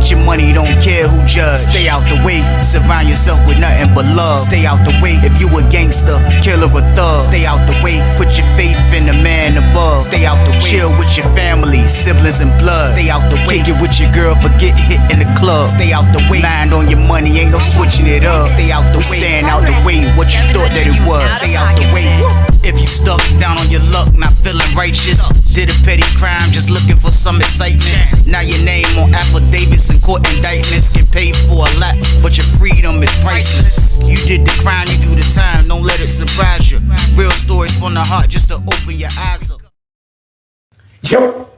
Get your money, don't care who judge. Stay out the way, surround yourself with nothing but love. Stay out the way, if you a gangster, killer or thug. Stay out the way, put your faith in the man above. Stay out the way, chill with your family, siblings and blood. Stay out the way, kick it with your girl, forget hit in the club. Stay out the way, mind on your money, ain't no switching it up. Stay out the way, stand out the way, what you thought that it was. Stay out the way. If you stuck down on your luck, not feeling righteous, did a petty crime, just looking for some excitement. Now your name on affidavits and court indictments, get paid for a lot, but your freedom is priceless. You did the crime, you do the time, don't let it surprise you. Real stories from the heart, just to open your eyes up. Yo,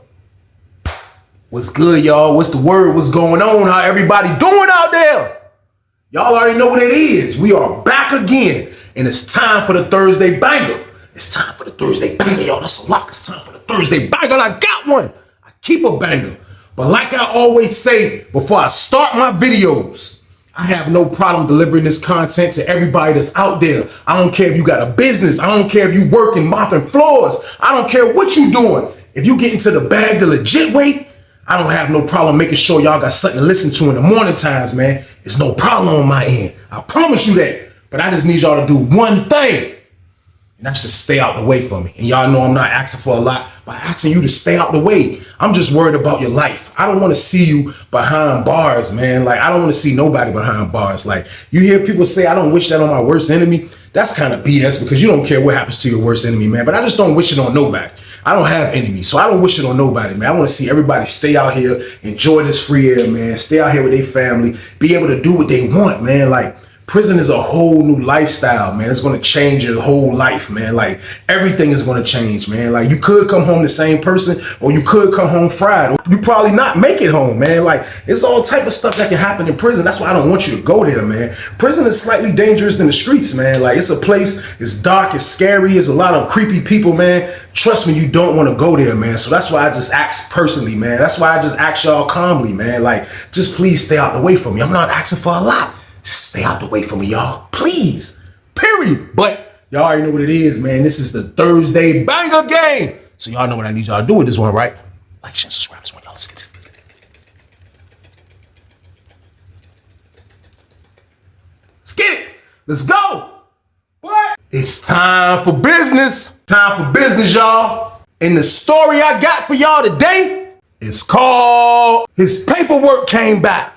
what's good, y'all? What's the word? What's going on? How everybody doing out there? Y'all already know what it is. We are back again, and it's time for the Thursday banger. It's time for the Thursday banger, y'all. That's a lot. It's time for the Thursday banger, and I got one. I keep a banger. But like I always say before I start my videos, I have no problem delivering this content to everybody that's out there. I don't care if you got a business. I don't care if you working mopping floors. I don't care what you doing. If you get into the bag the legit way, I don't have no problem making sure y'all got something to listen to in the morning times, man. It's no problem on my end. I promise you that. But I just need y'all to do one thing. And that's just stay out the way for me. And y'all know I'm not asking for a lot by asking you to stay out the way. I'm just worried about your life. I don't want to see you behind bars, man. Like, I don't want to see nobody behind bars. Like, you hear people say, I don't wish that on my worst enemy. That's kind of BS because you don't care what happens to your worst enemy, man. But I just don't wish it on nobody. I don't have enemies, so I don't wish it on nobody, man. I want to see everybody stay out here, enjoy this free air, man. Stay out here with their family, be able to do what they want, man. Like, prison is a whole new lifestyle, man. It's going to change your whole life, man. Like, everything is going to change, man. Like, you could come home the same person, or you could come home fried, or you probably not make it home, man. Like, it's all type of stuff that can happen in prison. That's why I don't want you to go there, man. Prison is slightly dangerous than the streets, man. Like, it's a place, it's dark, it's scary, it's a lot of creepy people, man. Trust me, you don't want to go there, man. So that's why I just ask personally, man. That's why I just ask y'all calmly, man. Like, just please stay out the way from me. I'm not asking for a lot. Just stay out the way from me, y'all. Please. Period. But y'all already know what it is, man. This is the Thursday banger game. So y'all know what I need y'all to do with this one, right? Like, share, subscribe this one, y'all. Let's get this. Let's get it. Let's go. What? It's time for business. Time for business, y'all. And the story I got for y'all today is called His Paperwork Came Back.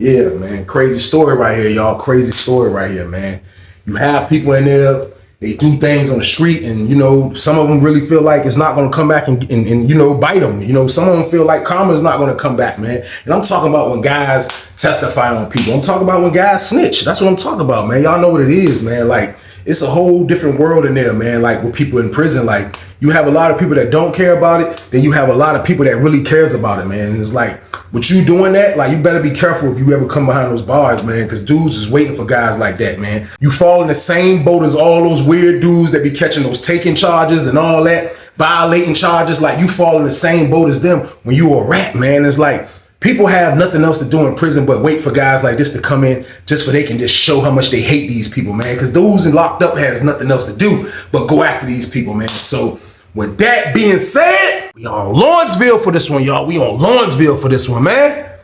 Yeah, man, crazy story right here, y'all. Crazy story right here, man. You have people in there, they do things on the street, and, you know, some of them really feel like it's not going to come back and, you know, bite them. You know, some of them feel like karma's not going to come back, man. And I'm talking about when guys testify on people. I'm talking about when guys snitch. That's what I'm talking about, man. Y'all know what it is, man. Like, it's a whole different world in there, man. Like, with people in prison, like, you have a lot of people that don't care about it, then you have a lot of people that really cares about it, man. And it's like, with you doing that, like, you better be careful if you ever come behind those bars, man, because dudes is waiting for guys like that, man. You fall in the same boat as all those weird dudes that be catching those taking charges and all that, violating charges. Like, you fall in the same boat as them when you a rat, man. It's like, people have nothing else to do in prison but wait for guys like this to come in just so they can just show how much they hate these people, man. Because those locked up has nothing else to do but go after these people, man. So with that being said, we on Lawrenceville for this one, y'all. We on Lawrenceville for this one, man.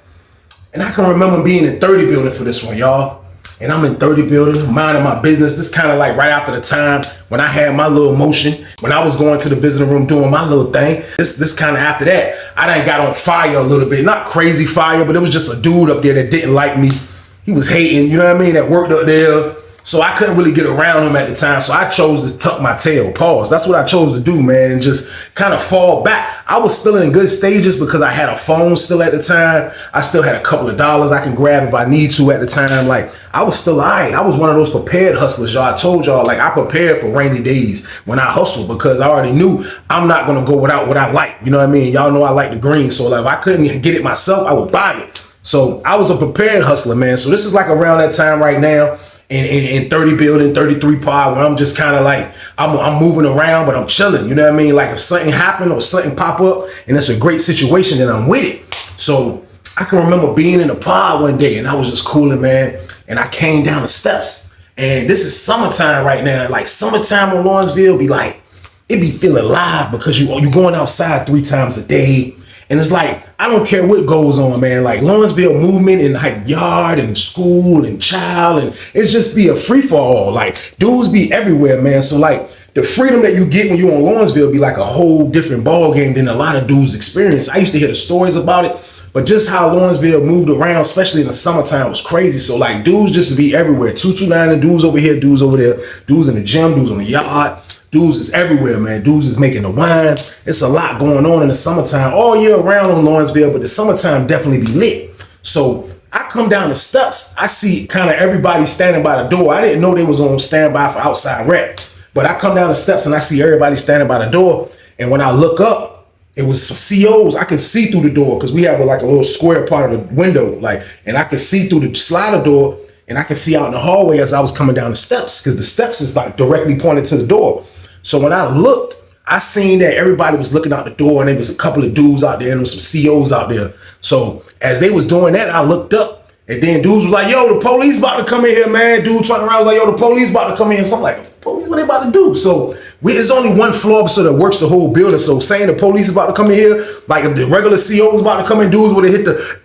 And I can remember being in 30 building for this one, y'all. And I'm in 30 building, minding my business. This kind of like right after the time when I had my little motion, when I was going to the visiting room doing my little thing. This kind of after that, I done got on fire a little bit. Not crazy fire, but it was just a dude up there that didn't like me. He was hating, you know what I mean, that worked up there. So I couldn't really get around him at the time. So I chose to tuck my tail, pause. That's what I chose to do, man, and just kind of fall back. I was still in good stages because I had a phone still at the time. I still had a couple of dollars I can grab if I need to at the time. Like, I was still all right. I was one of those prepared hustlers, y'all. I told y'all, like, I prepared for rainy days when I hustle because I already knew I'm not going to go without what I like. You know what I mean? Y'all know I like the green. So, like, if I couldn't get it myself, I would buy it. So I was a prepared hustler, man. So this is like around that time right now. In 30 building, 33 pod, where I'm just kind of like, I'm moving around, but I'm chilling. You know what I mean? Like, if something happen or something pop up and it's a great situation, then I'm with it. So I can remember being in a pod one day and I was just cooling, man. And I came down the steps, and this is summertime right now. Like, summertime on Lawrenceville be like, it be feeling live because you going outside 3 times a day. And And it's like, I don't care what goes on, man. Like Lawrenceville movement and like yard and school and child, and it's just be a free for all. Like dudes be everywhere, man. So like the freedom that you get when you on Lawrenceville be like a whole different ball game than a lot of dudes experience. I used to hear the stories about it, but just how Lawrenceville moved around, especially in the summertime, was crazy. So like dudes just be everywhere. 229 and dudes over here, dudes over there, dudes in the gym, dudes on the yard. Dudes is everywhere, man. Dudes is making the wine. It's a lot going on in the summertime, all year round on Lawrenceville, but the summertime definitely be lit. So I come down the steps, I see kind of everybody standing by the door. I didn't know they was on standby for outside rec, but I come down the steps and I see everybody standing by the door. And when I look up, it was some COs. I could see through the door because we have like a little square part of the window, like, and I could see through the slider door, and I could see out in the hallway as I was coming down the steps because the steps is like directly pointed to the door. So when I looked, I seen that everybody was looking out the door, and there was a couple of dudes out there and there was some COs out there. So as they was doing that, I looked up, and then dudes was like, yo, the police about to come in here, man. Dude turned around, was like, yo, the police about to come in. So I'm like, police, what they about to do? So it's only one floor officer that works the whole building. So saying the police is about to come in here, like if the regular COs about to come in, dudes would have hit the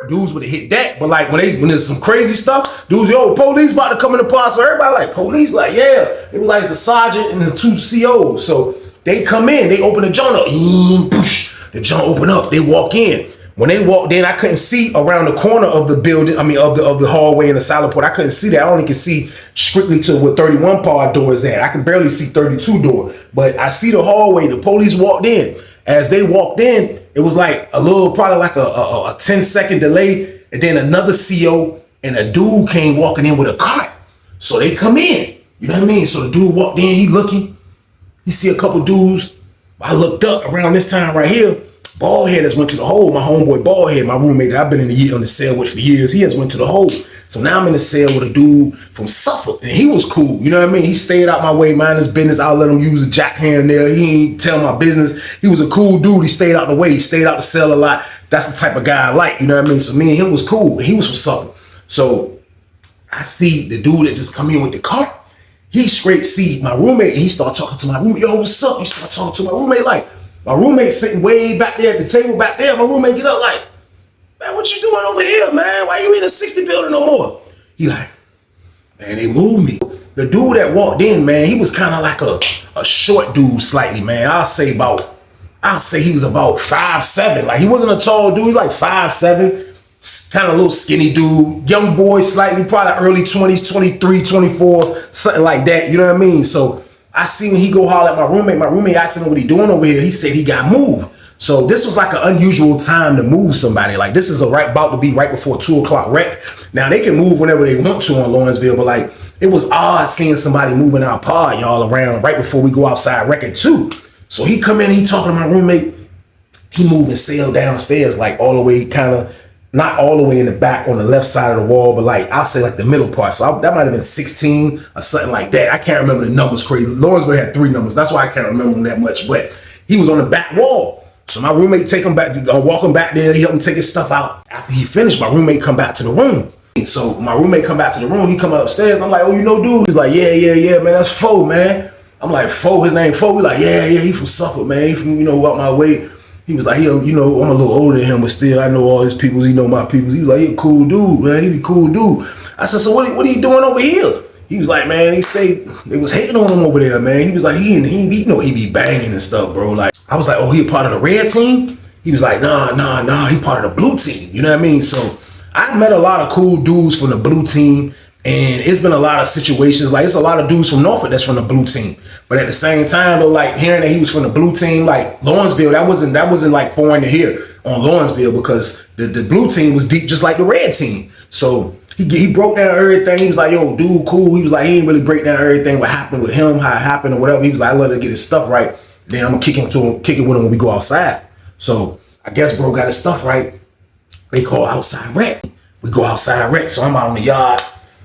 dudes would have hit that. But like when there's some crazy stuff, dudes, yo, police about to come in the pod. So everybody like, police, like, yeah. It was like the sergeant and the two COs. So they come in, they open the joint up. The joint open up, they walk in. When they walked in, I couldn't see around the corner of the building, of the hallway in the silent port. I couldn't see that. I only could see strictly to where 31 pod door is at. I can barely see 32 door. But I see the hallway, the police walked in. As they walked in, it was like a little, probably like a 10-second delay. And then another CO and a dude came walking in with a cart. So they come in, you know what I mean? So the dude walked in, he looking, he see a couple dudes. I looked up around this time right here. Baldhead has went to the hole. My homeboy Baldhead, my roommate that I've been on the cell with for years, he has went to the hole. So now I'm in the cell with a dude from Suffolk, and he was cool. You know what I mean? He stayed out my way, mind his business. I'll let him use a jack here and there. He ain't tell my business. He was a cool dude. He stayed out the way. He stayed out the cell a lot. That's the type of guy I like. You know what I mean? So me and him was cool. He was from Suffolk. So I see the dude that just come in with the cart. He straight see my roommate, and he start talking to my roommate. Yo, what's up? He start talking to my roommate like, my roommate sitting way back there at the table back there. My roommate get up like, man, what you doing over here, man? Why you in the 60 building no more? He like, man, they moved me. The dude that walked in, man, he was kind of like a short dude slightly, man. I'll say he was about 5'7". Like he wasn't a tall dude, he was like 5'7", kind of a little skinny dude, young boy slightly, probably early 20s, 23, 24, something like that, you know what I mean? So I seen he go holler at my roommate. My roommate asked him what he doing over here. He said he got moved. So this was like an unusual time to move somebody. Like this is about to be right before 2 o'clock rec. Now they can move whenever they want to on Lawrenceville, but like it was odd seeing somebody moving our pod, y'all, around right before we go outside rec at 2. So he come in, he talking to my roommate. He moved and sailed downstairs, like all the way, kind of not all the way in the back on the left side of the wall, but like I'll say like the middle part. So that might have been 16 or something like that. I can't remember the numbers crazy. Lawrenceville had 3 numbers. That's why I can't remember them that much. But he was on the back wall. So my roommate take him back, walk him back there. He helped him take his stuff out. After he finished, my roommate come back to the room. So my roommate come back to the room. He come upstairs. I'm like, oh, you know, dude? He's like, yeah, man. That's Fo, man. I'm like, Fo, his name Fo. He's like, yeah, he from Suffolk, man. He from, out my way. He was like, I'm a little older than him, but still, I know all his peoples. He know my peoples. He was like, he a cool dude, man. He a cool dude. I said, so what are you doing over here? He was like, man, they say they was hating on him over there, man. He was like, he be banging and stuff, bro. Like, I was like, oh, he a part of the red team? He was like, nah, he part of the blue team. You know what I mean? So I met a lot of cool dudes from the blue team, and it's been a lot of situations. Like, it's a lot of dudes from Norfolk that's from the blue team. But at the same time, though, like hearing that he was from the blue team, like Lawrenceville, that wasn't like foreign to hear on Lawrenceville, because the blue team was deep just like the red team. So he broke down everything. He was like, yo, dude, cool. He was like, he ain't really break down everything, what happened with him, how it happened or whatever. He was like, I let him get his stuff right. Then I'm gonna kick it with him when we go outside. So I guess bro got his stuff right. They call outside rec. We go outside rec. So I'm out in the yard,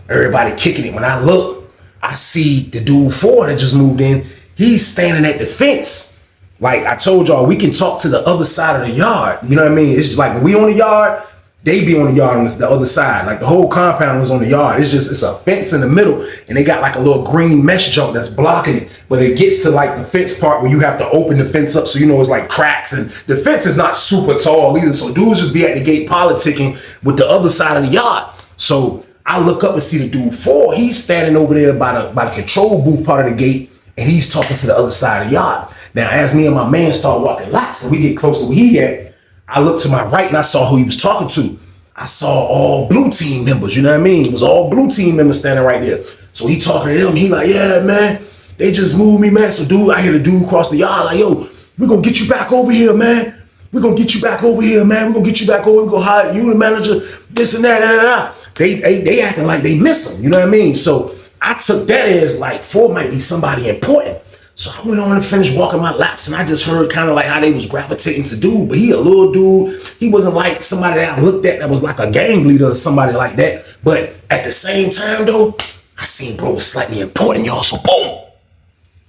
everybody kicking it. When I look, I see the dude 4 that just moved in. He's standing at the fence. Like I told y'all, we can talk to the other side of the yard. You know what I mean? It's just like when we on the yard, They be on the yard on the other side. Like the whole compound is on the yard. It's a fence in the middle, and they got like a little green mesh junk that's blocking it. But it gets to like the fence part where you have to open the fence up, so you know it's like cracks, and the fence is not super tall either. So dudes just be at the gate politicking with the other side of the yard. So I look up and see the dude 4. He's standing over there by the control booth part of the gate, and he's talking to the other side of the yard. Now, as me and my man start walking laps and we get close to where he at, I looked to my right and I saw who he was talking to. I saw all blue team members, you know what I mean? It was all blue team members standing right there. So he talking to them. He like, yeah, man, they just moved me, man. So dude, I hear the dude across the yard like, yo, we gonna get you back over here, man. We gonna get you back over here, man. We gonna get you back over. We gonna hire you, the manager, this and that, da. They acting like they miss him, you know what I mean? So I took that as like 4 might be somebody important. So I went on and finished walking my laps, and I just heard kind of like how they was gravitating to dude, but he a little dude. He wasn't like somebody that I looked at that was like a gang leader or somebody like that. But at the same time though, I seen bro was slightly important, y'all, so boom.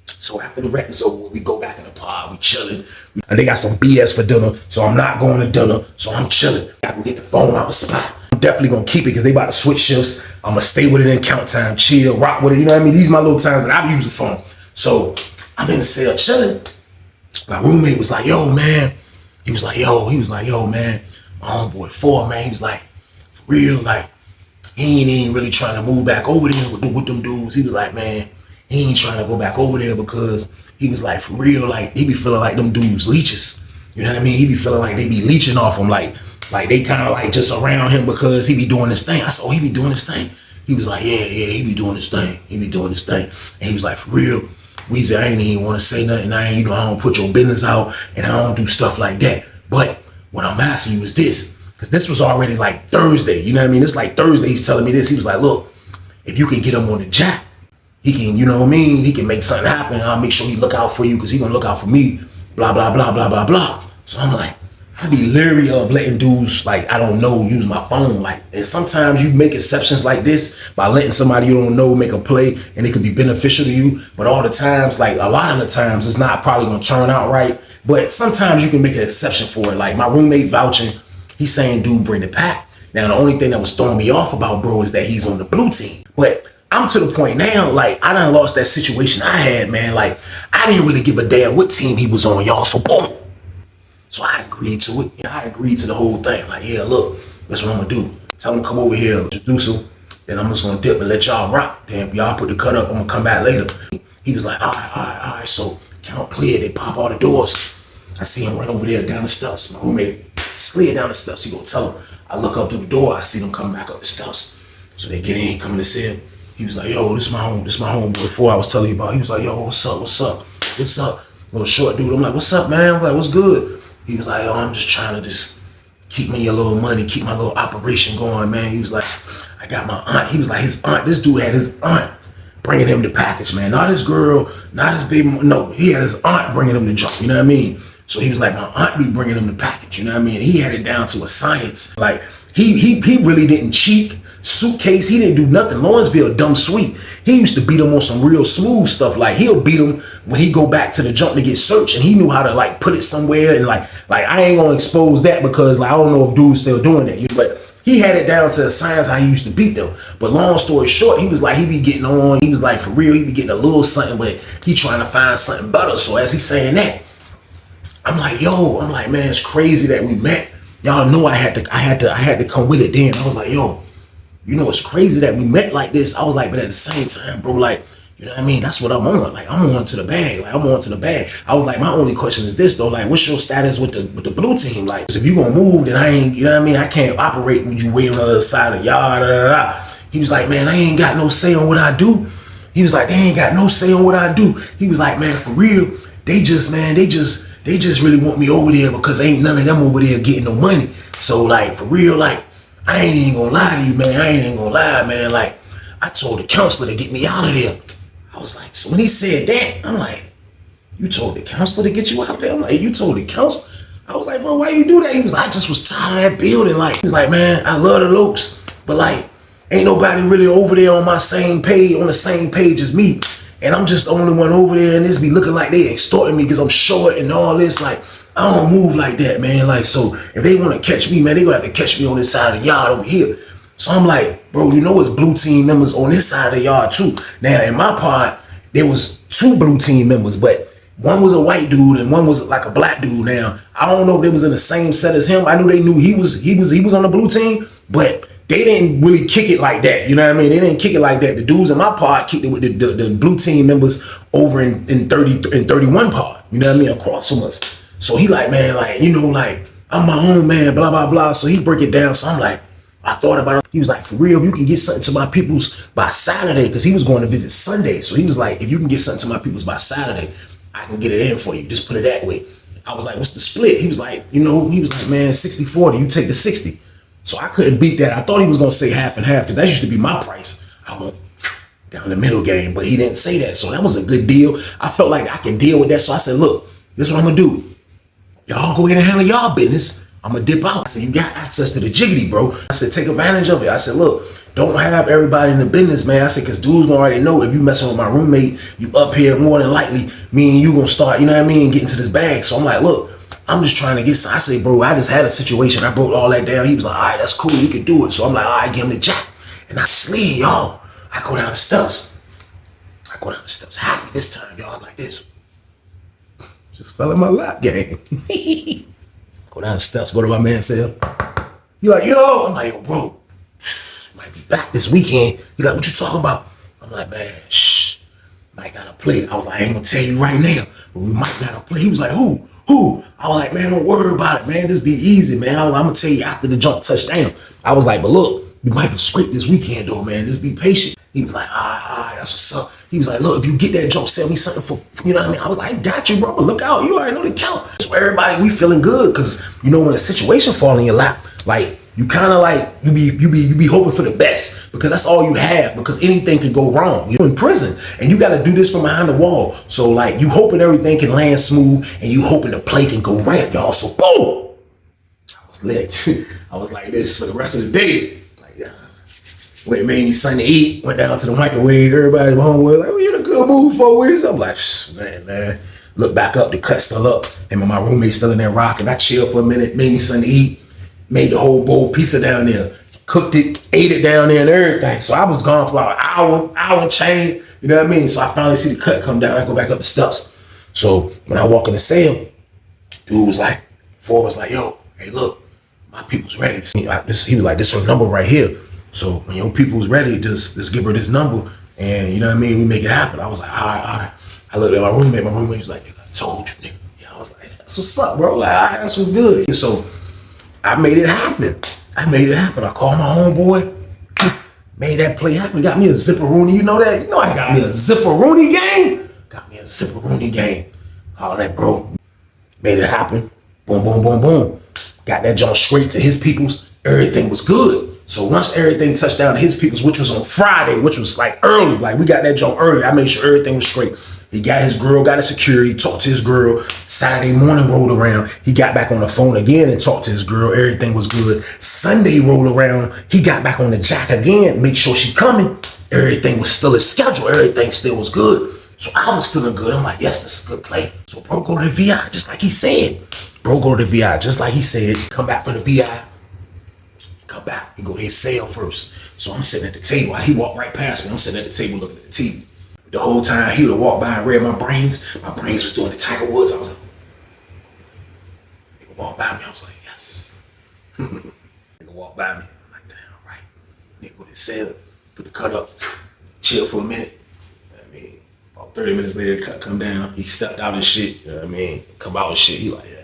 So after the rap is over, we go back in the pod, we chilling. And they got some BS for dinner, so I'm not going to dinner, so I'm chilling. I can get the phone out the spot. I'm definitely gonna keep it because they about to switch shifts. I'm gonna stay with it in count time, chill, rock with it, you know what I mean? These are my little times that I use the phone. So I'm in the cell chilling. My roommate was like, yo, man. He was like, yo, man. My homeboy 4, man. He was like, for real, like, he ain't even really trying to move back over there with them dudes. He was like, man, he ain't trying to go back over there because he was like, for real, like, he be feeling like them dudes leeches. You know what I mean? He be feeling like they be leeching off him, like they kind of like just around him because he be doing this thing. I said, oh, he be doing this thing? He was like, yeah, he be doing this thing. He be doing this thing. And he was like, for real, Weezy, I ain't even want to say nothing. I don't put your business out, and I don't do stuff like that. But what I'm asking you is this, because this was already like Thursday. You know what I mean? It's like Thursday. He's telling me this. He was like, look, if you can get him on the jack, he can, you know what I mean? He can make something happen. I'll make sure he look out for you because he gonna look out for me. Blah, blah, blah, blah, blah, blah. So I'm like, I be leery of letting dudes, like, I don't know, use my phone. Like, and sometimes you make exceptions like this by letting somebody you don't know make a play, and it could be beneficial to you. But all the times, like a lot of the times, it's not probably gonna turn out right. But sometimes you can make an exception for it. Like my roommate vouching, he's saying, dude, bring the pack. Now, the only thing that was throwing me off about bro is that he's on the blue team. But I'm to the point now, like, I done lost that situation I had, man. Like, I didn't really give a damn what team he was on, y'all. So boom. So I agreed to it. I agreed to the whole thing. Like, yeah, look, that's what I'm gonna do. Tell him to come over here, introduce him. Then I'm just gonna dip and let y'all rock. Then y'all put the cut up, I'm gonna come back later. He was like, all right. So count clear, they pop all the doors. I see him run over there down the steps. My roommate slid down the steps. He gonna tell him. I look up through the door, I see them coming back up the steps. So they get in, he coming to see him. He was like, yo, this my homeboy. Before I was telling you about, he was like, yo, what's up? Little short dude. I'm like, what's up, man? I'm like, what's good? He was like, oh, I'm just trying to just keep me a little money, keep my little operation going, man. He was like, I got my aunt. He was like, his aunt, this dude had his aunt bringing him the package, man. Not his girl, not his baby. No, he had his aunt bringing him the junk, you know what I mean? So he was like, my aunt be bringing him the package, you know what I mean? He had it down to a science. Like, he really didn't cheat. Suitcase, he didn't do nothing. Lawrenceville, dumb sweet. He used to beat him on some real smooth stuff. Like, he'll beat him when he go back to the jump to get searched, and he knew how to like put it somewhere. And like I ain't gonna expose that because like I don't know if dude's still doing that. But he had it down to a science how he used to beat them. But long story short, he was like, he be getting on. He was like, for real, he be getting a little something, but he trying to find something better. So as he's saying that, I'm like, man, it's crazy that we met. Y'all know I had to come with it then. I was like, yo, you know, it's crazy that we met like this. I was like, but at the same time, bro, like, you know what I mean? That's what I'm on. Like, I'm on to the bag. Like, I'm on to the bag. I was like, my only question is this, though. Like, what's your status with the blue team? Like, if you gonna move, then I ain't, you know what I mean? I can't operate with you way on the other side of the yard. He was like, man, I ain't got no say on what I do. He was like, they ain't got no say on what I do. He was like, man, for real, they just really want me over there because ain't none of them over there getting no money. So, like, for real, like, I ain't even gonna lie to you, man. Like, I told the counselor to get me out of there. I was like, so when he said that, I'm like, you told the counselor to get you out of there? I'm like, you told the counselor? I was like, bro, why you do that? He was like, I just was tired of that building. Like, he was like, man, I love the Lopes, but like, ain't nobody really over there on the same page as me. And I'm just the only one over there, and this be looking like they extorting me because I'm short and all this. Like, I don't move like that, man. Like, so if they want to catch me, man, they gonna have to catch me on this side of the yard over here. So I'm like, bro, you know it's blue team members on this side of the yard too. Now in my part, there was 2 blue team members, but one was a white dude and one was like a black dude. Now I don't know if they was in the same set as him. I knew they knew he was on the blue team, but they didn't really kick it like that. You know what I mean? They didn't kick it like that. The dudes in my part kicked it with the blue team members over in 31 part. You know what I mean? Across from us. So he like, man, like, you know, like, I'm my own man, blah, blah, blah. So he break it down. So I'm like, I thought about it. He was like, for real, you can get something to my peoples by Saturday, because he was going to visit Sunday. So he was like, if you can get something to my peoples by Saturday, I can get it in for you. Just put it that way. I was like, what's the split? He was like, you know, he was like, man, 60-40, you take the 60. So I couldn't beat that. I thought he was going to say half and half, because that used to be my price. I went down the middle game, but he didn't say that. So that was a good deal. I felt like I could deal with that. So I said, look, this is what I'm going to do. Y'all go ahead and handle y'all business. I'm gonna dip out. I said, you got access to the jiggity, bro. I said, take advantage of it. I said, look, don't have everybody in the business, man. I said, because dudes gonna already know if you messing with my roommate, you up here, more than likely, me and you gonna start, you know what I mean, getting to this bag. So I'm like, look, I'm just trying to get some. I say, bro, I just had a situation. I broke all that down. He was like, all right, that's cool. You can do it. So I'm like, all right, give him the jack. And I slid, y'all. I go down the steps. Happy this time, y'all, like this. Just fell in my lap game. Go down the steps, go to my man's cell. He like, yo. I'm like, yo, bro, might be back this weekend. He like, what you talking about? I'm like, man, shh, might gotta play. I was like, I ain't gonna tell you right now, but we might gotta play. He was like, who? I was like, man, don't worry about it, man. Just be easy, man. I'm gonna tell you after the jump touchdown. I was like, but look, we might be straight this weekend though, man. Just be patient. He was like, all right, that's what's up. He was like, look, if you get that jump, sell me something for, you know what I mean? I was like, I got you, bro. Look out. You already know the count. So everybody, we feeling good, because, you know, when a situation fall in your lap, like, you kind of like, you be hoping for the best, because that's all you have, because anything can go wrong. You're in prison and you got to do this from behind the wall. So like, you hoping everything can land smooth, and you hoping the play can go right, y'all. So boom, I was lit. I was like this for the rest of the day. Went and made me something to eat, went down to the microwave, everybody at home was like, oh, you in a good mood for weeks? I'm like, man. Look back up, the cut still up. And my roommate still in there rocking. I chilled for a minute, made me something to eat, made the whole bowl pizza down there, cooked it, ate it down there and everything. So I was gone for about an hour and change, you know what I mean? So I finally see the cut come down, I go back up the steps. So when I walk in the cell, dude was like, yo, hey, look, my people's ready. He was like, this is her number right here. So when your people's ready, just give her this number, and you know what I mean, we make it happen. I was like, all right. I looked at my roommate was like, I told you, nigga. Yeah, I was like, that's what's up, bro. Like, all right, that's what's good. So I made it happen. I called my homeboy, made that play happen. Got me a zipperoonie, you know that? You know I got me a zipperoonie game. All that, bro. Made it happen. Boom, boom, boom, boom. Got that jump straight to his people's. Everything was good. So once everything touched down to his people's, which was on Friday, which was like early, like we got that jump early. I made sure everything was straight. He got his girl, got his security, talked to his girl. Saturday morning rolled around. He got back on the phone again and talked to his girl. Everything was good. Sunday rolled around. He got back on the jack again, make sure she coming. Everything was still as scheduled. Everything still was good. So I was feeling good. I'm like, yes, this is a good play. So bro, go to the VI, just like he said. Come back from the VI. Come back. He go to his cell first. So I'm sitting at the table. He walked right past me. I'm sitting at the table looking at the TV. The whole time he would walk by and read my brains. My brains was doing the Tiger Woods. I was like, he would walk by me. I was like, yes. He would walk by me. I'm like, damn, right. Nigga go to his cell, put the cut up, chill for a minute. I mean, about 30 minutes later, the cut come down. He stepped out and shit. You know what I mean? Come out and shit. He like, yeah.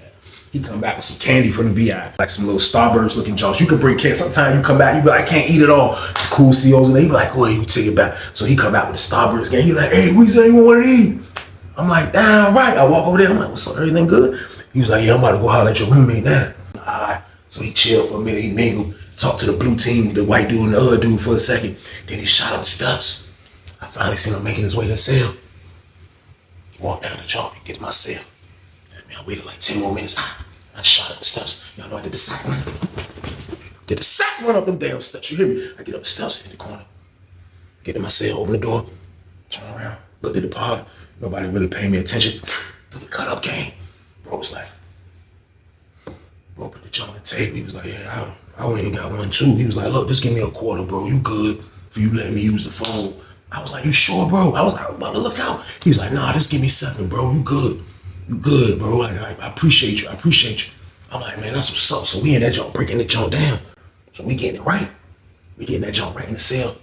He come back with some candy from the VI, like some little Starburst looking jaws. You can bring candy. Sometimes you come back, you be like, I can't eat it all. It's cool COs and he be like, oh, you take it back. So he come back with the Starburst candy. He like, hey, Weezy, you want one of these? I'm like, damn right. I walk over there. I'm like, what's up? Everything good? He was like, yeah, I'm about to go holler at your roommate now. All right. So he chilled for a minute. He mingled, talked to the blue team, the white dude and the other dude for a second. Then he shot up the steps. I finally seen him making his way to the cell. He walked down the joint, get to my cell. I waited like 10 more minutes. I shot up the steps. Y'all know I did the sack run. Up them damn steps. You hear me? I get up the steps, hit the corner. Get to my cell, open the door, turn around, look at the pod. Nobody really paying me attention. Do the cut up game. Bro was like, tape. He was like, yeah, I went and got one too. He was like, look, just give me a quarter, bro. You good for you letting me use the phone? I was like, you sure, bro? I was like, I'm about to look out. He was like, nah, just give me 7, bro. You good. You good, bro. Like, I appreciate you. I appreciate you. I'm like, man, that's what's up. So we in that junk, breaking the junk down. So we getting it right. We getting that junk right in the cell.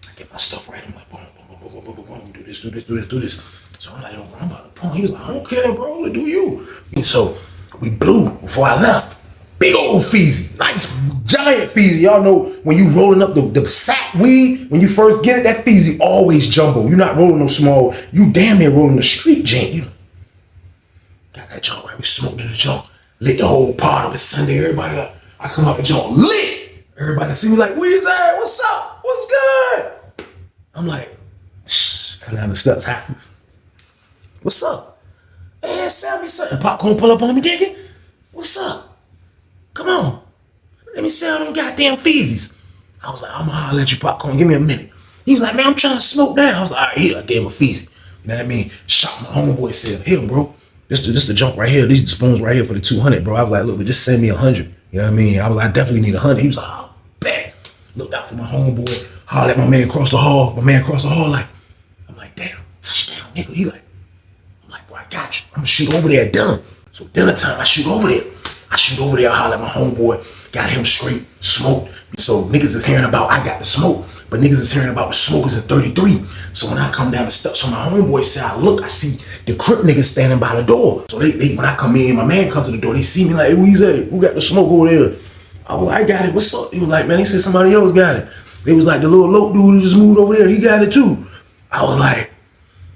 I get my stuff right. I'm like, boom, boom, boom, boom, boom, boom, boom. Do this, do this, do this, do this. So I'm like, yo, bro, I'm about to pull. He was like, I don't care, bro. Do you? And so we blew before I left. Big old Feezy, nice giant Feezy. Y'all know when you rolling up the sack weed, when you first get it, that Feezy always jumbo. You're not rolling no small. You damn near rolling the street jank. You got that junk right. We smoked in the junk, lit the whole part of it Sunday. Everybody, I come out the junk lit. Everybody see me like, Weezy, what's up? What's good? I'm like, shh, come down the steps, happy. What's up? Hey, sell me something. Popcorn pull up on me, dig it? What's up? Come on, let me sell them goddamn Feezies. I was like, I'm gonna holler at you, Popcorn, give me a minute. He was like, man, I'm trying to smoke now. I was like, all right, here, I gave him a Feezy. You know what I mean? Shot my homeboy, said, here, bro, this the junk right here. These the spoons right here for the 200, bro. I was like, look, but just send me 100. You know what I mean? I was like, I definitely need 100. He was like, oh, bet. Looked out for my homeboy, hollered at my man across the hall. My man across the hall, like, I'm like, damn, touchdown, nigga. He like, I'm like, bro, I got you. I'm gonna shoot over there at dinner. So dinner time, I shoot over there. I holler at my homeboy, got him straight, smoked. So niggas is hearing about I got the smoke, but niggas is hearing about the smokers in 33. So when I come down the steps on my homeboy side, look, I see the Crip niggas standing by the door. So they when I come in, my man comes to the door, they see me like, hey, Weezy, who got the smoke over there? I was like, I got it, what's up? He was like, man, he said somebody else got it. They was like, the little loc dude who just moved over there, he got it too. I was like,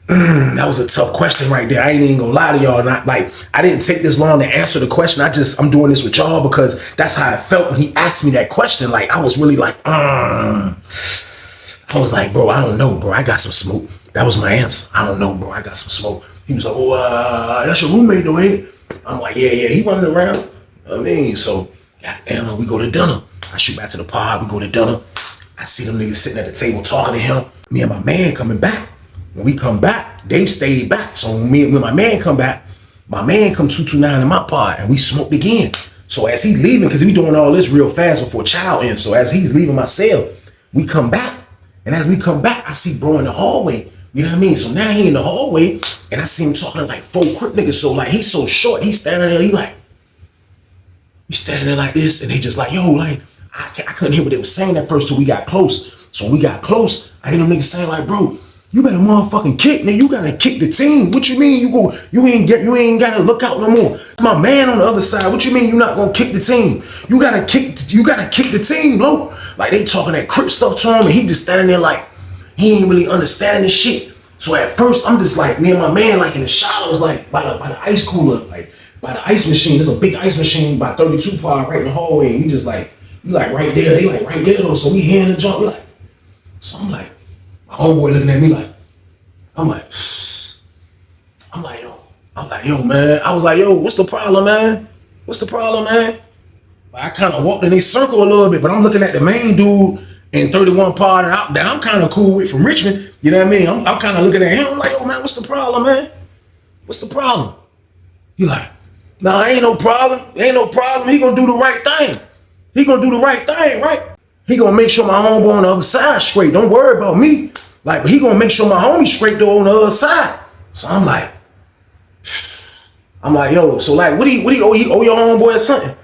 that was a tough question right there. I ain't even gonna lie to y'all. Not like I didn't take this long to answer the question. I'm doing this with y'all because that's how I felt when he asked me that question. Like I was really like, I was like, bro, I don't know, bro. I got some smoke. That was my answer. I don't know, bro. I got some smoke. He was like, oh, that's your roommate though, ain't it? I'm like, yeah, he running around. I mean, so goddamn, we go to dinner. I shoot back to the pod. We go to dinner. I see them niggas sitting at the table talking to him. Me and my man coming back. When we come back, they stayed back. So when my man come back, my man come 229 in my pod and we smoked again. So as he leaving, because he doing all this real fast before child ends. So as he's leaving my cell, we come back. And as we come back, I see bro in the hallway. You know what I mean? So now he in the hallway and I see him talking to like 4 Crip niggas. So like he's so short, he's standing there, he's standing there like this. And they just like, yo, like, I couldn't hear what they were saying at first till we got close. So when we got close, I hear them niggas saying like, bro, you better motherfucking kick, nigga. You gotta kick the team. What you mean you ain't gotta look out no more? My man on the other side, what you mean you not gonna kick the team? You gotta kick the team, bro. Like they talking that Crip stuff to him and he just standing there like he ain't really understanding shit. So at first I'm just like me and my man like in the shadows, like by the ice cooler, like by the ice machine. There's a big ice machine by 32 pod right in the hallway. And we just like, we like right there, they like right there though. So we hearing the jump, we like, so I'm like, my homeboy looking at me like, I'm like, yo, man. I was like, yo, what's the problem, man? What's the problem, man? I kind of walked in a circle a little bit, but I'm looking at the main dude in 31 pod that I'm kind of cool with from Richmond. You know what I mean? I'm kind of looking at him. I'm like, yo, man, what's the problem, man? What's the problem? He like, nah, ain't no problem. Ain't no problem. He gonna do the right thing. He gonna do the right thing, right? He gonna make sure my homeboy on the other side straight. Don't worry about me. Like, he gonna make sure my homie straight though on the other side. So I'm like, yo, so like, what he owe your homeboy or something?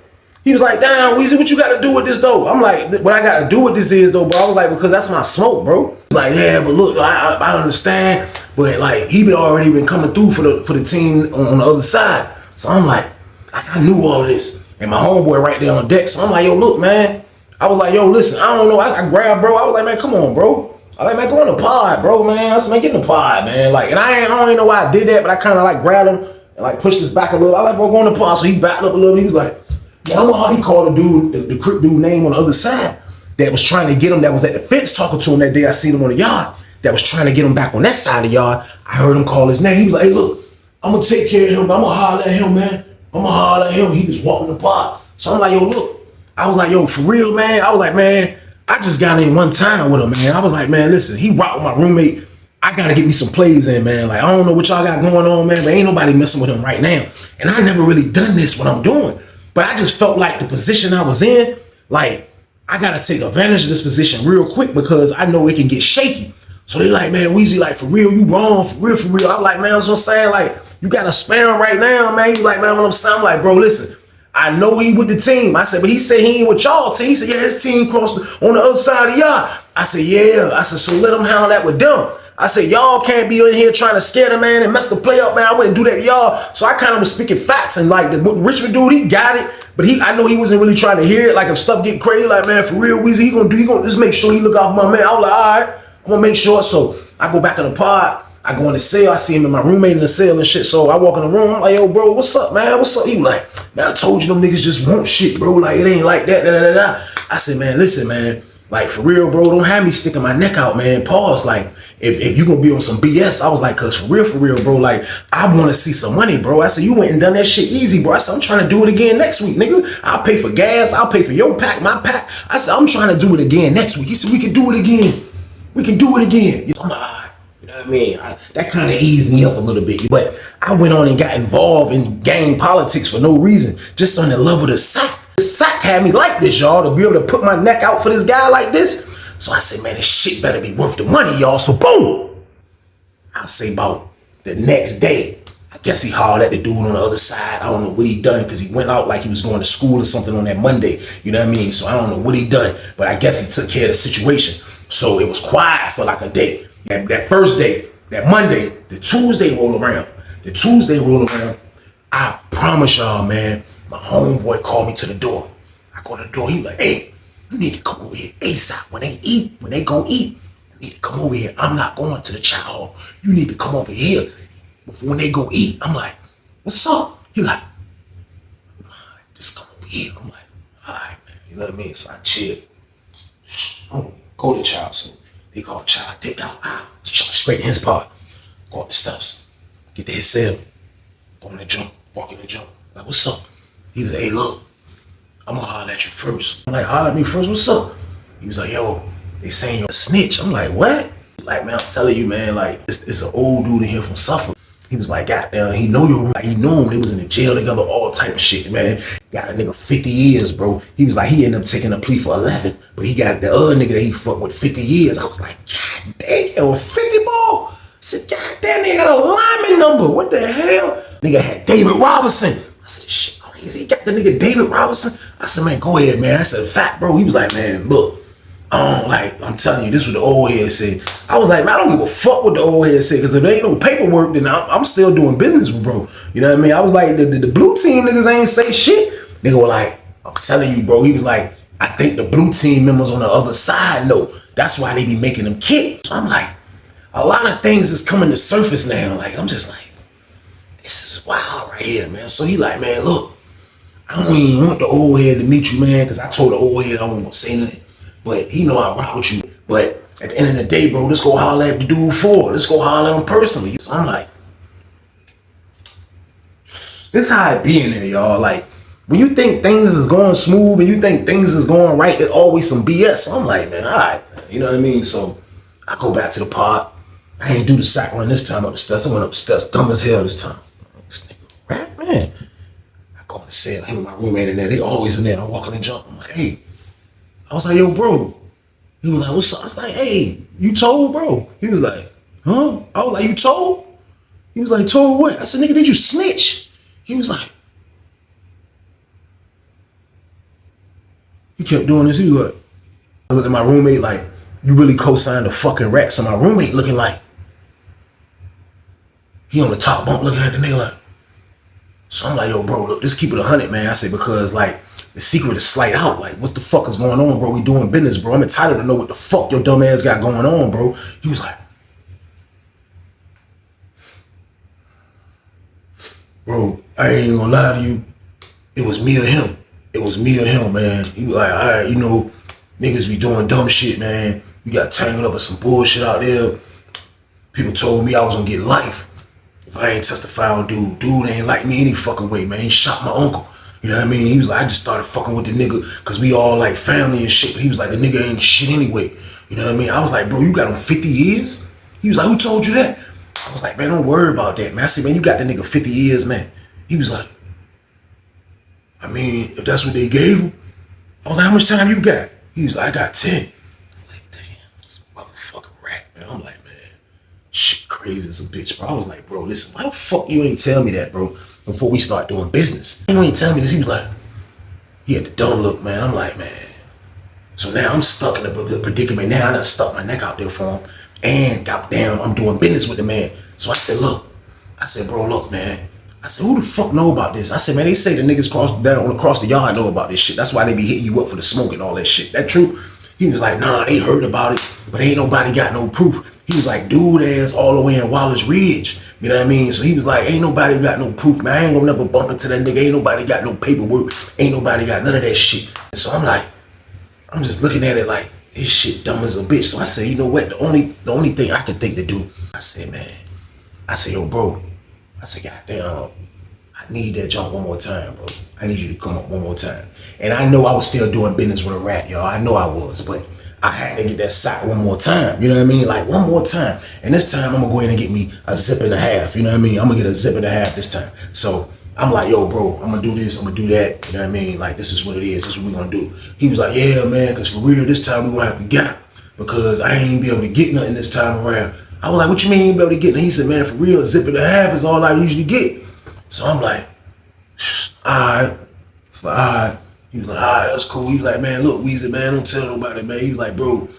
He was like, damn, Weezy, what you gotta do with this though? I'm like, what I gotta do with this is though, bro. I was like, because that's my smoke, bro. Like, yeah, but look, I understand, but like, he already been coming through for the team on the other side. So I'm like, I knew all of this. And my homeboy right there on deck. So I'm like, yo, look, man. I was like, yo, listen, I don't know. I grabbed bro. I was like, man, come on, bro. I like, man, go in the pod, bro, man. I said, man, get in the pod, man. Like, and I don't even know why I did that, but I kind of like grabbed him and like pushed his back a little. I was like, bro, go in the pod. So he backed up a little. He was like, yeah, I don't know how he called the dude, the Crip dude name on the other side that was trying to get him, that was at the fence talking to him that day. I seen him on the yard that was trying to get him back on that side of the yard. I heard him call his name. He was like, hey, look, I'm going to take care of him. I'm going to holler at him, man. I'm going to holler at him. He just walked in the pod. So I'm like, yo, look. I was like, yo, for real, man. I was like, man, I just got in one time with him, man. I was like, man, listen, he rocked with my roommate. I got to get me some plays in, man. Like, I don't know what y'all got going on, man, but ain't nobody messing with him right now. And I never really done this what I'm doing. But I just felt like the position I was in, like, I gotta take advantage of this position real quick because I know it can get shaky. So they like, man, Weezy, like, for real, you wrong, for real, for real. I'm like, man, that's what I'm saying, like, you gotta spare him right now, man. He like, man, what I'm saying, I'm like, bro, listen, I know he with the team. I said, but he said he ain't with y'all team. He said, yeah, his team crossed on the other side of y'all. I said, yeah. I said, so let him handle that with them. I said, y'all can't be in here trying to scare the man and mess the play up, man. I wouldn't do that to y'all. So I kind of was speaking facts, and like the Richmond dude, he got it, but I know he wasn't really trying to hear it. Like if stuff get crazy, like, man, for real, Weezy, he gonna just make sure he look out for my man. I was like, all right, I'm gonna make sure. So I go back in the pod. I go in the cell, I see him and my roommate in the cell and shit. So I walk in the room, I'm like, yo, bro, what's up, man? What's up? He was like, man, I told you them niggas just want shit, bro. Like, it ain't like that, da, da, da, da. I said, man, listen, man. Like, for real, bro, don't have me sticking my neck out, man. Pause. Like, if you gonna be on some BS, I was like, cause for real, bro, like, I wanna see some money, bro. I said, you went and done that shit easy, bro. I said, I'm trying to do it again next week, nigga. I'll pay for gas. I'll pay for your pack, my pack. I said, I'm trying to do it again next week. He said, we can do it again. We can do it again. I'm like, all right. You know what I mean? That kind of eased me up a little bit. But I went on and got involved in gang politics for no reason. Just on the level of the sack. The sack had me like this, y'all, to be able to put my neck out for this guy like this. So I said, man, this shit better be worth the money, y'all. So boom. I'll say about the next day, I guess he hollered at the dude on the other side. I don't know what he done because he went out like he was going to school or something on that Monday. You know what I mean? So I don't know what he done. But I guess he took care of the situation. So it was quiet for like a day. That first day, that Monday, the Tuesday roll around. I promise y'all, man, my homeboy called me to the door. I go to the door, he like, hey, you need to come over here ASAP. When they gonna eat, you need to come over here. I'm not going to the chow hall. You need to come over here before when they go eat. I'm like, what's up? He like, just come over here. I'm like, all right, man. You know what I mean? So I chill. I'm gonna go to chow soon. He called child, take out, straight in his part. Go up the steps, get to his cell, go in the jump, walk in the jump. Like, what's up? He was like, hey, look, I'm gonna holler at you first. I'm like, holler at me first, what's up? He was like, yo, they saying you're a snitch. I'm like, what? Like, man, I'm telling you, man, like, it's an old dude in here from Suffolk. He was like, goddamn, he know you. Like, he knew him. They was in the jail together, all type of shit, man. Got a nigga 50 years, bro. He was like, he ended up taking a plea for 11, but he got the other nigga that he fucked with 50 years. I was like, god damn, 50 ball. I said, god damn, they got a lineman number. What the hell? Nigga had David Robinson. I said, shit crazy. He got the nigga David Robinson. I said, man, go ahead, man. I said, fat, bro. He was like, man, look. Like, I'm telling you, this was the old head said. I was like, man, I don't give a fuck what the old head said, because if there ain't no paperwork, then I'm still doing business with bro. You know what I mean? I was like, the blue team niggas ain't say shit. Nigga were like, I'm telling you, bro. He was like, I think the blue team members on the other side know. That's why they be making them kick. So I'm like, a lot of things is coming to surface now. Like, I'm just like, this is wild right here, man. So he like, man, look, I don't even want the old head to meet you, man, because I told the old head I wasn't gonna say nothing. But he know I rock with you. But at the end of the day, bro, let's go holler at the dude for. Let's go holler at him personally. So I'm like, this how it be in there, y'all. Like, when you think things is going smooth and you think things is going right, it's always some BS. So I'm like, man, all right. You know what I mean? So I go back to the pod. I ain't do the sack run this time up the steps. I went up the steps, dumb as hell this time. This nigga, rap, man. I go in the cell, him and my roommate in there. They always in there. I'm walking and jumping. I'm like, hey. I was like, yo, bro. He was like, what's up? I was like, hey, you told, bro? He was like, huh? I was like, you told? He was like, told what? I said, nigga, did you snitch? He was like, he kept doing this. He was like, I looked at my roommate like, you really co-signed the fucking rat. So my roommate looking like, he on the top bunk looking at the nigga like, so I'm like, yo, bro, look, just keep it 100, man. I said, because like, the secret is slight out. Like, what the fuck is going on, bro? We doing business, bro. I'm entitled to know what the fuck your dumb ass got going on, bro. He was like, bro, I ain't gonna lie to you. It was me or him. It was me or him, man. He was like, all right, you know, niggas be doing dumb shit, man. We got tangled up with some bullshit out there. People told me I was gonna get life if I ain't testify on dude. Dude ain't like me any fucking way, man. He shot my uncle. You know what I mean? He was like, I just started fucking with the nigga because we all like family and shit. But he was like, the nigga ain't shit anyway. You know what I mean? I was like, bro, you got him 50 years? He was like, who told you that? I was like, man, don't worry about that, man. I said, man, you got the nigga 50 years, man. He was like, I mean, if that's what they gave him. I was like, how much time you got? He was like, I got 10. I'm like, damn, this motherfucking rat, man. I'm like, man, shit crazy as a bitch, bro. I was like, bro, listen, why the fuck you ain't tell me that, bro, before we start doing business? You ain't tell me this. He was like, he had the dumb look, man. I'm like, man. So now I'm stuck in the predicament. Now I done stuck my neck out there for him. And goddamn, I'm doing business with the man. So I said, look. I said, bro, look, man. I said, who the fuck know about this? I said, man, they say the niggas across the yard know about this shit. That's why they be hitting you up for the smoke and all that shit. That true? He was like, nah, they heard about it, but ain't nobody got no proof. He was like, dude ass all the way in Wallace Ridge. You know what I mean? So he was like, ain't nobody got no proof, man. I ain't gonna never bump into that nigga. Ain't nobody got no paperwork. Ain't nobody got none of that shit. And so I'm like, I'm just looking at it like, this shit dumb as a bitch. So I said, you know what? The only thing I could think to do, I said, man, I said, yo, bro. I said, goddamn, I need that jump one more time, bro. I need you to come up one more time. And I know I was still doing business with a rat, y'all. I know I was, but I had to get that sock one more time. You know what I mean? Like one more time. And this time I'm gonna go ahead and get me a 1.5 zips. You know what I mean? I'm gonna get a 1.5 zips this time. So I'm like, yo, bro, I'm gonna do this, I'm gonna do that. You know what I mean? Like, this is what it is. This is what we gonna do. He was like, yeah, man, because for real, this time we gonna have to gap because I ain't be able to get nothing this time around. I was like, what you mean you ain't be able to get nothing? He said, man, for real, a 1.5 zips is all I usually get. So I'm like, all right. It's like, all right. He was like, all right, that's cool. He was like, man, look, Weezy, man, don't tell nobody, man. He was like, bro,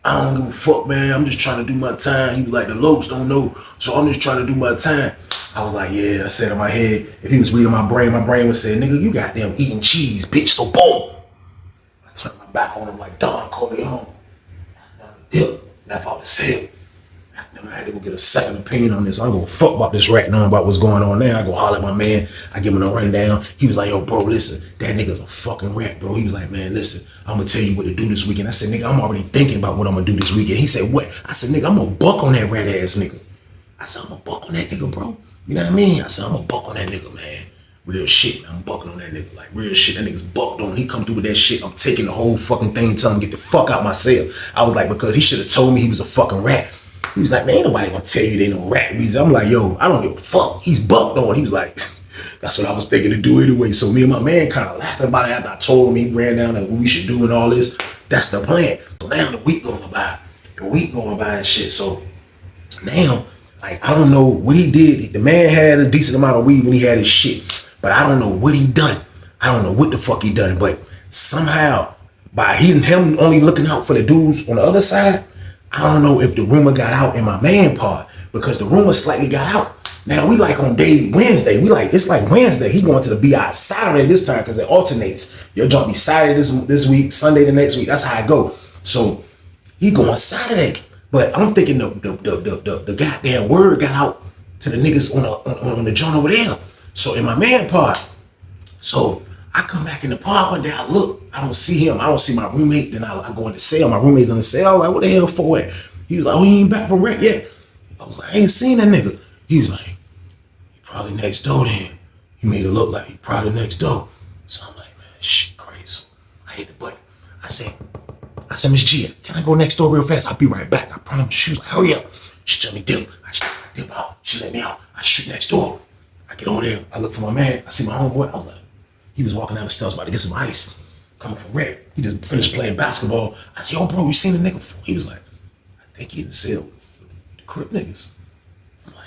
I don't give a fuck, man. I'm just trying to do my time. He was like, the Lopes don't know, so I'm just trying to do my time. I was like, yeah, I said in my head, if he was reading my brain would say, nigga, you goddamn eating cheese, bitch, so boom. I turned my back on him like, Don Corleone. Dip, left out the cell. I had to go get a second opinion on this. I don't give a fuck about this rat knowing about what's going on there. I go holler at my man. I give him a rundown. He was like, yo, bro, listen, that nigga's a fucking rat, bro. He was like, man, listen, I'm gonna tell you what to do this weekend. I said, nigga, I'm already thinking about what I'm gonna do this weekend. He said, what? I said, nigga, I'm gonna buck on that rat ass nigga. I said, I'm gonna buck on that nigga, bro. You know what I mean? I said, I'm gonna buck on that nigga, man. Real shit, man. I'm bucking on that nigga. Like, real shit. That nigga's bucked on. He come through with that shit. I'm taking the whole fucking thing and telling him get the fuck out my cell. I was like, because he should have told me he was a fucking rat. He was like, man, ain't nobody gonna tell you they no rat reason. I'm like, yo, I don't give a fuck. He's bucked on. He was like, that's what I was thinking to do anyway. So me and my man kind of laughing about it after I told him he ran down and what we should do and all this. That's the plan. So now the week going by. And shit. So now, like, I don't know what he did. The man had a decent amount of weed when he had his shit. But I don't know what he done. I don't know what the fuck he done. But somehow, by him only looking out for the dudes on the other side, I don't know if the rumor got out in my man part, because the rumor slightly got out. Now we like on day Wednesday. It's like Wednesday. He going to the BI Saturday this time because it alternates. Your jump be Saturday this week, Sunday the next week. That's how I go. So he going Saturday. But I'm thinking the goddamn word got out to the niggas on the joint over there. So in my man part, so I come back in the park one day, I look, I don't see him, I don't see my roommate, then I go in the cell, my roommate's in the cell, like, what the hell for it? He was like, oh, he ain't back from rent yet. I was like, I ain't seen that nigga. He was like, he probably next door then. He made it look like he probably next door. So I'm like, man, shit crazy. I hit the button. I said, Miss Gia, can I go next door real fast? I'll be right back, I promise. She was like, hurry up. She told me dip. I dip out. She let me out. I shoot next door. I get over there. I look for my man. I see my homeboy. I was like, he was walking down the steps about to get some ice. Coming from Red. He just finished playing basketball. I said, yo, bro, you seen the nigga before? He was like, I think he in the cell with the Crip niggas. I'm like,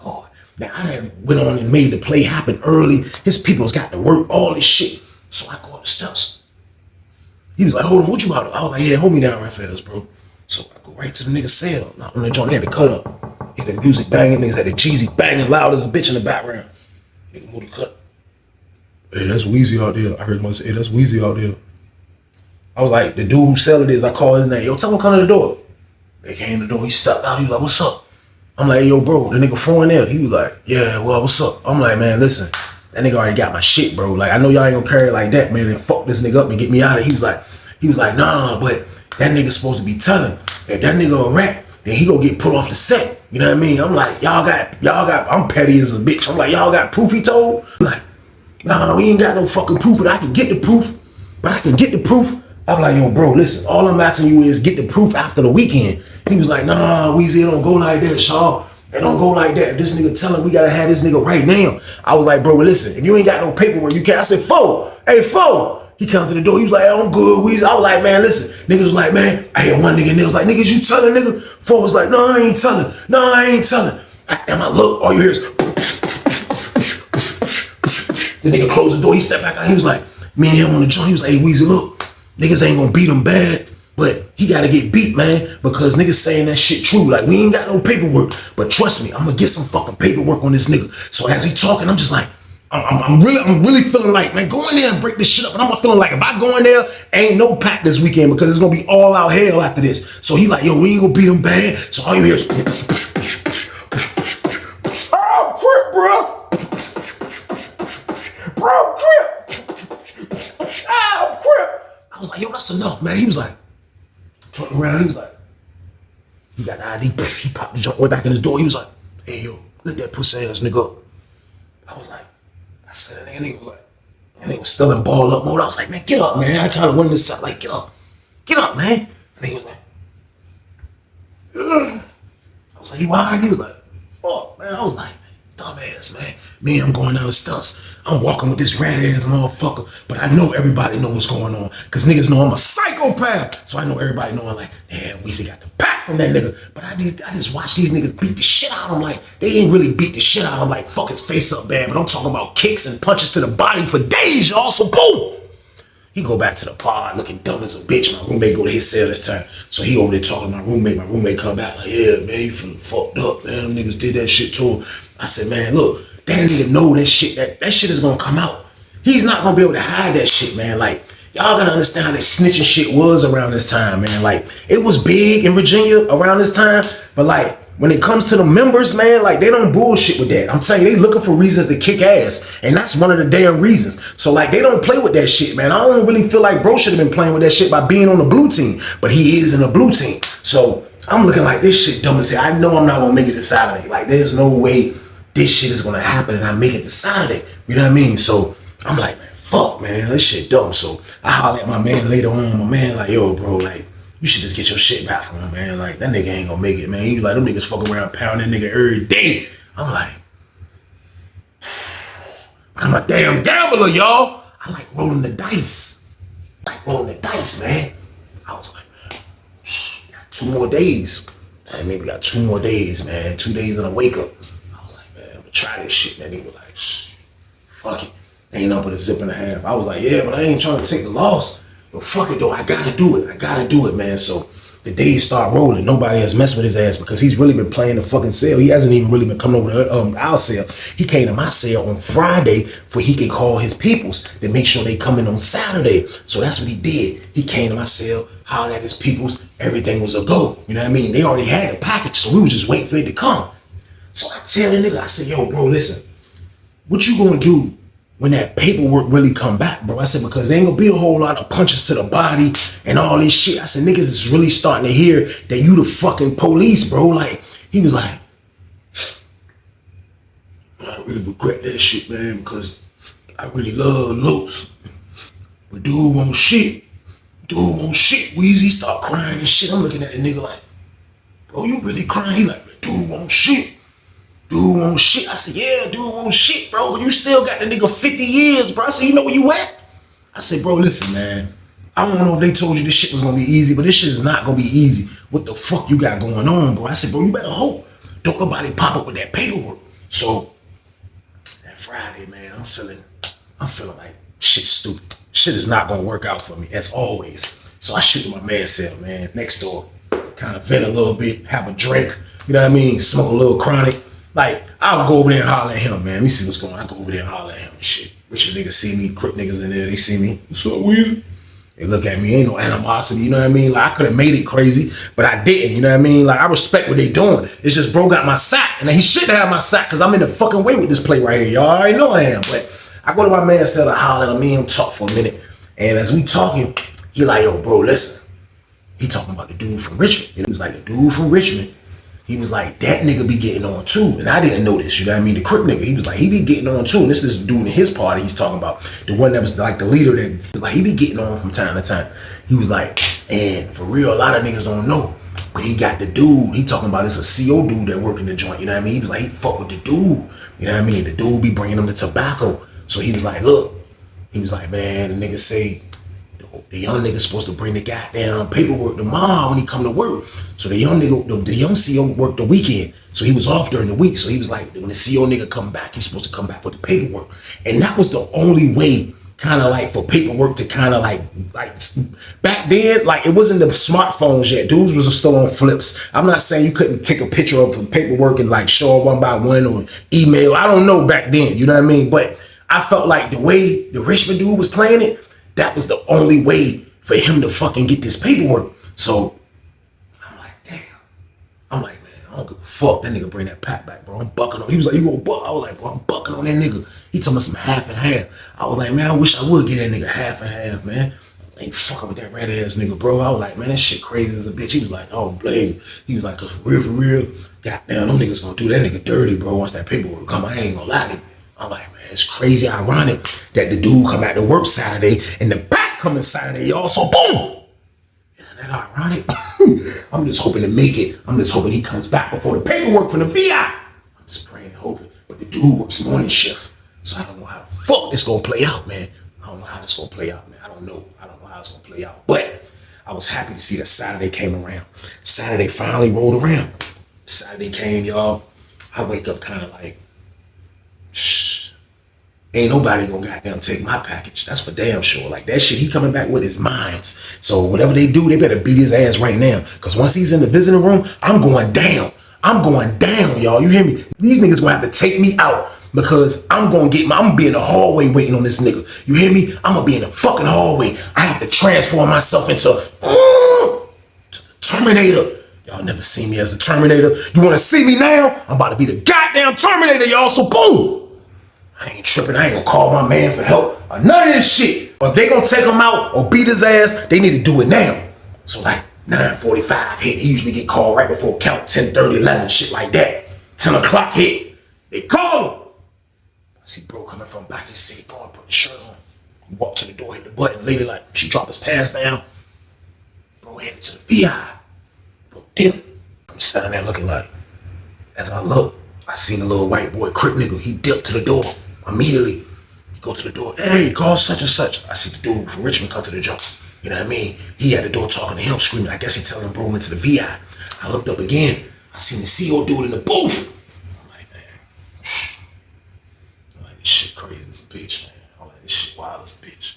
oh. Now, I done went on and made the play happen early. His people's got to work, all this shit. So I go up the steps. He was like, hold on, what you about? I was like, yeah, hold me down right fast, bro. So I go right to the nigga's cell. Not on the joint, they had to cut up. He had the music banging, niggas had the cheesy banging loud as a bitch in the background. Nigga moved the cut. Hey, that's Weezy out there. I heard him say, hey, that's Weezy out there. I was like, the dude who sell it is, I call his name. Yo, tell him come to the door. They came to the door, he stepped out, he was like, what's up? I'm like, yo, bro, the nigga phone there. He was like, yeah, well, what's up? I'm like, man, listen, that nigga already got my shit, bro. Like, I know y'all ain't gonna carry it like that, man, and fuck this nigga up and get me out of here. He was like, nah, but that nigga's supposed to be telling. If that nigga a rat, then he gonna get put off the set. You know what I mean? I'm like, y'all got, I'm petty as a bitch. I'm like, y'all got proof, he told? Like, nah, we ain't got no fucking proof, but I can get the proof. I'm like, yo, bro, listen, all I'm asking you is get the proof after the weekend. He was like, nah, Weezy, it don't go like that, Shaw. It don't go like that. This nigga tell him we gotta have this nigga right now. I was like, bro, listen, if you ain't got no paperwork, you can't. I said, Fo, hey, Fo. He comes to the door. He was like, hey, I'm good. I was like, man, listen. Niggas was like, man, I had one nigga in there was like, niggas, you telling, nigga? Fo was like, no, I ain't telling. No, I ain't telling. And I look, all you hear is the nigga closed the door. He stepped back out. He was like, me and him on the joint. He was like, hey, Weezy, look, niggas ain't gonna beat him bad, but he gotta get beat, man, because niggas saying that shit true. Like, we ain't got no paperwork, but trust me, I'm gonna get some fucking paperwork on this nigga. So as he talking, I'm just like, I'm really feeling like, man, go in there and break this shit up. And I'm feeling like if I go in there, ain't no pack this weekend because it's gonna be all out hell after this. So he like, yo, we ain't gonna beat him bad. So all you hear is, oh, crip, bro. Bro, crip. Oh, crip. I was like, yo, that's enough, man. He was like, turning around, he was like, he got the ID. He popped the junk way back in his door. He was like, hey, yo, let that pussy ass nigga up. I was like, I said, and he was like, and he was still in ball up mode. I was like, man, get up, man. I kind of went inside, like, get up, man. And he was like, ugh. I was like, you all right? He was like, fuck, man. I was like, dumbass, man. Me, I'm going down the steps. I'm walking with this rat ass motherfucker, but I know everybody know what's going on because niggas know I'm a psychopath. So I know everybody knowing like, damn, Weezy got the pack from that nigga. But I just watch these niggas beat the shit out of him. Like, they ain't really beat the shit out of him like fuck his face up bad, but I'm talking about kicks and punches to the body for days, y'all. So boom. He go back to the pod looking dumb as a bitch. My roommate go to his cell this time. So he over there talking to my roommate. My roommate come back like, yeah, man, you feeling fucked up, man. Them niggas did that shit to him. I said, man, look, that nigga know that shit, that shit is gonna come out. He's not gonna be able to hide that shit, man. Like, y'all gotta understand how that snitching shit was around this time, man. Like, it was big in Virginia around this time, but like, when it comes to the members, man, like, they don't bullshit with that. I'm telling you, they looking for reasons to kick ass. And that's one of the damn reasons. So, like, they don't play with that shit, man. I don't really feel like bro should have been playing with that shit by being on the blue team. But he is in the blue team. So, I'm looking like this shit dumb as hell. I know I'm not going to make it to Saturday. Like, there's no way this shit is going to happen and I make it to Saturday. You know what I mean? So, I'm like, man, fuck, man. This shit dumb. So, I holler at my man later on. My man like, yo, bro, like, you should just get your shit back from him, man. Like, that nigga ain't gonna make it, man. He was like, them niggas fuck around pounding that nigga every day. I'm like, but I'm a damn gambler, y'all. I like rolling the dice. Man. I was like, man, got 2 more days. Man, maybe got 2 more days, man. 2 days and I wake up. I was like, man, I'm gonna try this shit, man. He was like, fuck it. Ain't nothing but a zip and a half. I was like, yeah, but I ain't trying to take the loss. But fuck it though, I gotta do it, man. So the days start rolling. Nobody has messed with his ass because he's really been playing the fucking cell. He hasn't even really been coming over to our cell. He came to my cell on Friday for he can call his peoples to make sure they come in on Saturday. So that's what he did. He came to my cell, hollered at his peoples. Everything was a go. You know what I mean? They already had the package, so we was just waiting for it to come. So I tell the nigga, I said, yo, bro, listen, what you gonna do when that paperwork really come back, bro? I said, because there ain't gonna be a whole lot of punches to the body and all this shit. I said, niggas is really starting to hear that you the fucking police, bro. Like, he was like, I really regret that shit, man, because I really love Los. But dude won't shit. Weezy start crying and shit. I'm looking at the nigga like, bro, you really crying? He like, dude won't shit. I said, yeah, dude won't shit, bro, but you still got the nigga 50 years, bro. I said, you know where you at? I said, bro, listen, man. I don't know if they told you this shit was gonna be easy, but this shit is not gonna be easy. What the fuck you got going on, bro? I said, bro, you better hope don't nobody pop up with that paperwork. So that Friday, man, I'm feeling like shit's stupid. Shit is not gonna work out for me, as always. So I shoot to my man's cell, man, next door, kind of vent a little bit, have a drink, you know what I mean? Smoke a little chronic. Like, I'll go over there and holler at him, man. Let me see what's going on. I go over there and holler at him and shit. Rich niggas see me, crip niggas in there, they see me. What's up, Weezy? They look at me, ain't no animosity, you know what I mean? Like, I could have made it crazy, but I didn't, you know what I mean? Like, I respect what they doing. It's just bro got my sack, and he shouldn't have my sack because I'm in the fucking way with this play right here. Y'all already know I am, but I go to my man's cell to holler at him, me and him talk for a minute. And as we talking, he like, yo, bro, listen. He talking about the dude from Richmond. And he was like, the dude from Richmond. He was like, that nigga be getting on too. And I didn't know this, you know what I mean? The crip nigga, he was like, he be getting on too. And this is the dude in his party he's talking about. The one that was like the leader that was like, he be getting on from time to time. He was like, and for real, a lot of niggas don't know. But he got the dude, he talking about it's a CO dude that worked in the joint, you know what I mean? He was like, he fuck with the dude, you know what I mean? The dude be bringing him the tobacco. So he was like, look, he was like, man, the nigga say, the young nigga's supposed to bring the goddamn paperwork tomorrow when he come to work. So the young nigga, the young CO worked the weekend. So he was off during the week. So he was like, when the CO nigga come back, he's supposed to come back with the paperwork. And that was the only way kind of like for paperwork to kind of like back then, like it wasn't the smartphones yet. Dudes was still on flips. I'm not saying you couldn't take a picture of some paperwork and like show it one by one or email. I don't know back then, you know what I mean? But I felt like the way the Richmond dude was playing it, that was the only way for him to fucking get this paperwork. So I'm like, damn. I'm like, man, I don't give a fuck. That nigga bring that pack back, bro. I'm bucking on. He was like, you gonna buck? I was like, bro, I'm bucking on that nigga. He told me some half and half. I was like, man, I wish I would get that nigga half and half, man. I ain't fucking with that red ass nigga, bro. I was like, man, that shit crazy as a bitch. He was like, oh, blame. He was like, cause for real, goddamn, them niggas gonna do that nigga dirty, bro. Once that paperwork come, I ain't gonna lie to you. I'm like, man, it's crazy ironic that the dude come back to work Saturday and the back coming Saturday, y'all. So boom. Isn't that ironic? I'm just hoping to make it. I'm just hoping he comes back before the paperwork from the VI. I'm just praying and hoping. But the dude works morning shift. So I don't know how the fuck this gonna play out, man. I don't know how this gonna play out, man. I don't know how it's gonna play out. But I was happy to see that Saturday came around. Saturday finally rolled around. Saturday came, y'all. I wake up kind of like, shh, ain't nobody gonna goddamn take my package. That's for damn sure. Like that shit, he coming back with his minds. So whatever they do, they better beat his ass right now. Cause once he's in the visiting room, I'm going down. I'm going down, y'all. You hear me? These niggas gonna have to take me out because I'm gonna be in the hallway waiting on this nigga. You hear me? I'm gonna be in the fucking hallway. I have to transform myself into the Terminator. Y'all never seen me as the Terminator. You wanna see me now? I'm about to be the goddamn Terminator, y'all. So boom. I ain't tripping. I ain't gonna call my man for help or none of this shit. But if they gonna take him out or beat his ass, they need to do it now. So like 9:45 hit. He usually get called right before count 10:30, 11, shit like that. 10 o'clock hit. They call him. I see bro coming from back. He said, go and put the shirt on. He walked to the door, hit the button. Lady like, she dropped his pass down. Bro headed to the VI. Bro dip. I'm standing there looking like, as I look, I seen a little white boy, crip nigga. He dipped to the door immediately. He go to the door. Hey, call such and such. I see the dude from Richmond come to the jump. You know what I mean? He at the door talking to him, screaming. I guess he telling him bro went to the VI. I looked up again. I seen the CO dude in the booth. I'm like, man. I'm like, this shit crazy as a bitch, man. I'm like, this shit wild as a bitch.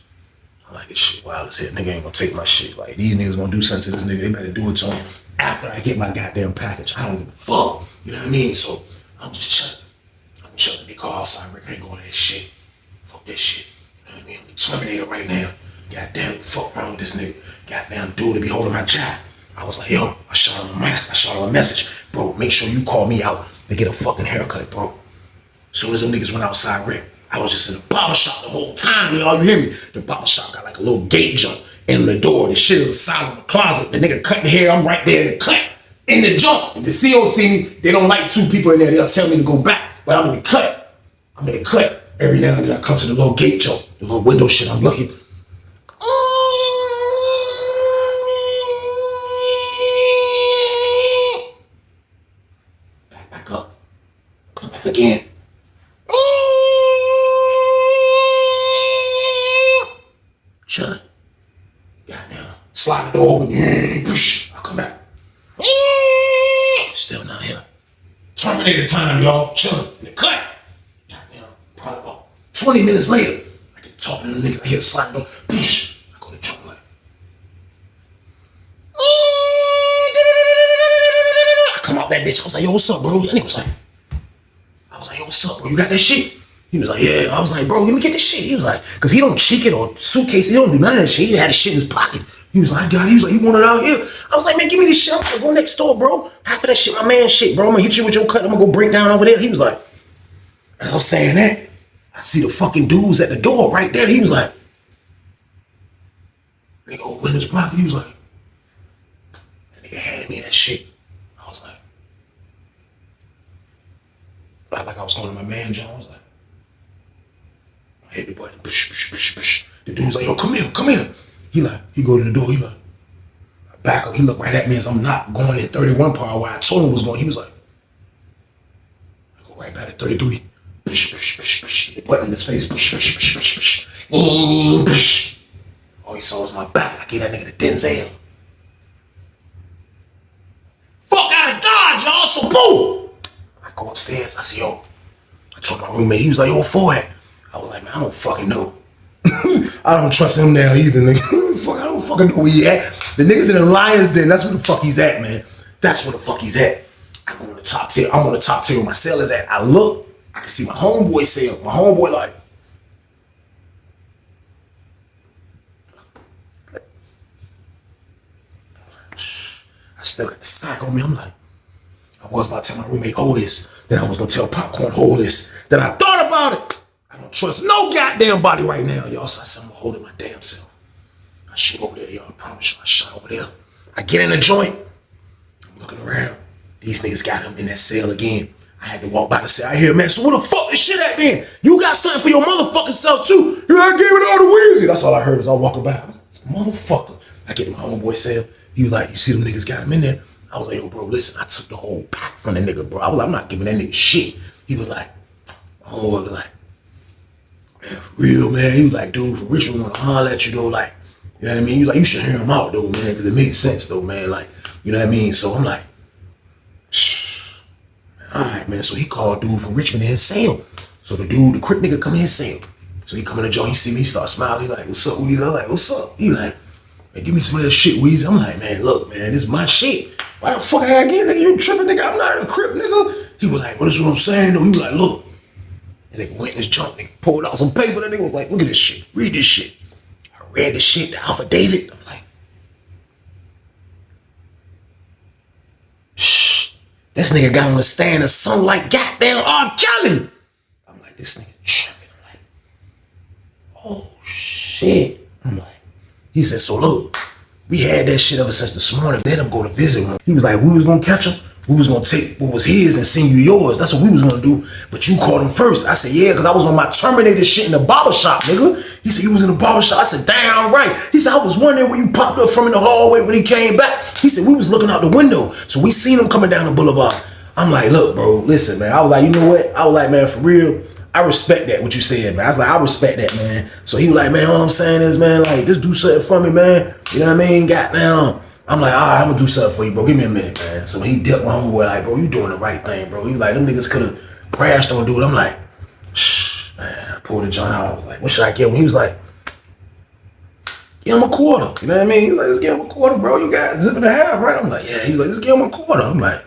I'm like, this shit wild as hell. Nigga ain't gonna take my shit. Like, these niggas gonna do something to this nigga. They better do it to him after I get my goddamn package. I don't give a fuck. You know what I mean? So, I'm just chilling. I'm chilling. They call outside, Rick. I ain't going to that shit. Fuck that shit. You know what I mean? I'm the Terminator right now. Goddamn, fuck around with this nigga. Goddamn dude to be holding my job. I was like, yo, I shot him a message. Bro, make sure you call me out to get a fucking haircut, bro. As soon as them niggas went outside, Rick, I was just in the barber shop the whole time, y'all. You hear me? The barber shop got like a little gate jump in the door. The shit is the size of a closet. The nigga cutting hair, I'm right there in the cut. In the jump. If the CO see me, they don't like two people in there. They'll tell me to go back. But I'm in the cut. I'm in the cut. Every now and then I come to the little gate jump, the little window shit. I'm looking. Back up. Come back again. Shut. Goddamn. Slide the door open. I'll come back. Still not here. Terminator time, y'all. Chillin' in the cut. Goddamn. Probably about 20 minutes later, I get talking to them niggas. I hear the slide door. I go to jump like. I come out that bitch. I was like, yo, what's up, bro? That nigga was like, yo, what's up, bro? You got that shit? He was like, yeah. I was like, bro, let me get this shit. He was like, cause he don't cheek it or suitcase. He don't do none of that shit. He had the shit in his pocket. He was like, I got it. He was like, you want it out here? I was like, man, give me this shit. I'm gonna go next door, bro. Half of that shit, my man shit, bro. I'm gonna hit you with your cut. I'm gonna go break down over there. He was like, as I was saying that, I see the fucking dudes at the door right there. He was like, nigga open his pocket. He was like, that nigga handed me that shit. I was like I was going to my man, John. I was like, I hit the button. The dude's like, yo, come here. He go to the door. He like, I back up. He looked right at me as I'm not going in 31 power where I told him was going. He was like, I go right back at 33. Button in his face. All he saw was my back. I gave that nigga the Denzel. Fuck out of Dodge, y'all. So boom. I go upstairs. I say, yo. I told my roommate. He was like, yo, what for it? I was like, man, I don't fucking know. I don't trust him now either, nigga. Fuck, I don't fucking know where he at. The niggas in the Lions Den, that's where the fuck he's at, man. That's where the fuck he's at. I go on the top tier. I'm on the top tier where my cell is at. I look. I can see my homeboy cell. My homeboy like, I still got the sack on me. I'm like, I was about to tell my roommate, hold this. Then I was gonna tell Popcorn, hold this. Then I thought about it. I don't trust no goddamn body right now, y'all. So I said, I'm gonna hold it my damn self. I shoot over there, y'all. I promise you, I shot over there. I get in the joint. I'm looking around. These niggas got him in that cell again. I had to walk by the cell. I hear, man, so where the fuck this shit at then? You got something for your motherfucking self too. Yeah, I gave it all to Weezy. That's all I heard as I walking by. I was like, motherfucker. I get in my homeboy cell. He was like, you see them niggas got him in there? I was like, yo, bro, listen, I took the whole pack from the nigga, bro. I was like, I'm not giving that nigga shit. He was like, oh, was like, man, for real, man. He was like, dude, for Rich, we want to holler at you, though. Like, you know what I mean? He was like, you should hear him out, though, man, because it makes sense, though, man. Like, you know what I mean? So I'm like, all right, man. So he called dude from Richmond in his cell. So the dude, the Crip nigga, come in his cell. So he come in the joint, he see me, he start smiling. He like, what's up, Weezy? I'm like, what's up? He like, man, give me some of that shit, Weezy. I'm like, man, look, man, this is my shit. Why the fuck I get, nigga? You tripping, nigga? I'm not in a Crip, nigga. He was like, well, this is what I'm saying, though. He was like, look. And nigga went in his junk, nigga pulled out some paper. That nigga was like, look at this shit. Read this shit. I read the shit, the affidavit. I'm like, shh. This nigga got on the stand and sung like goddamn R. Kelly. I'm like, this nigga tripping. I'm like, oh, shit. I'm like, he said, so look, we had that shit ever since this morning. Let him go to visit him. He was like, we was gonna catch him. We was gonna take what was his and send you yours. That's what we was gonna do. But you caught him first. I said, yeah, because I was on my Terminator shit in the barbershop, nigga. He said, you was in the barbershop. I said, damn right. He said, I was wondering where you popped up from in the hallway when he came back. He said, we was looking out the window. So we seen him coming down the boulevard. I'm like, look, bro, listen, man. I was like, you know what? I was like, man, for real, I respect that, what you said, man. I was like, I respect that, man. So he was like, man, all I'm saying is, man, like, just do something for me, man. You know what I mean? Goddamn. I'm like, all right, I'm gonna do something for you, bro. Give me a minute, man. So when he dipped my homeboy, like, bro, you doing the right thing, bro. He was like, them niggas could have crashed on dude. I'm like, shh, man. I pulled the joint out. I was like, what should I give him? He was like, give him a quarter. You know what I mean? He was like, just give him a quarter, bro. You got zip and a half, right? I'm like, yeah. He was like, just give him a quarter. I'm like,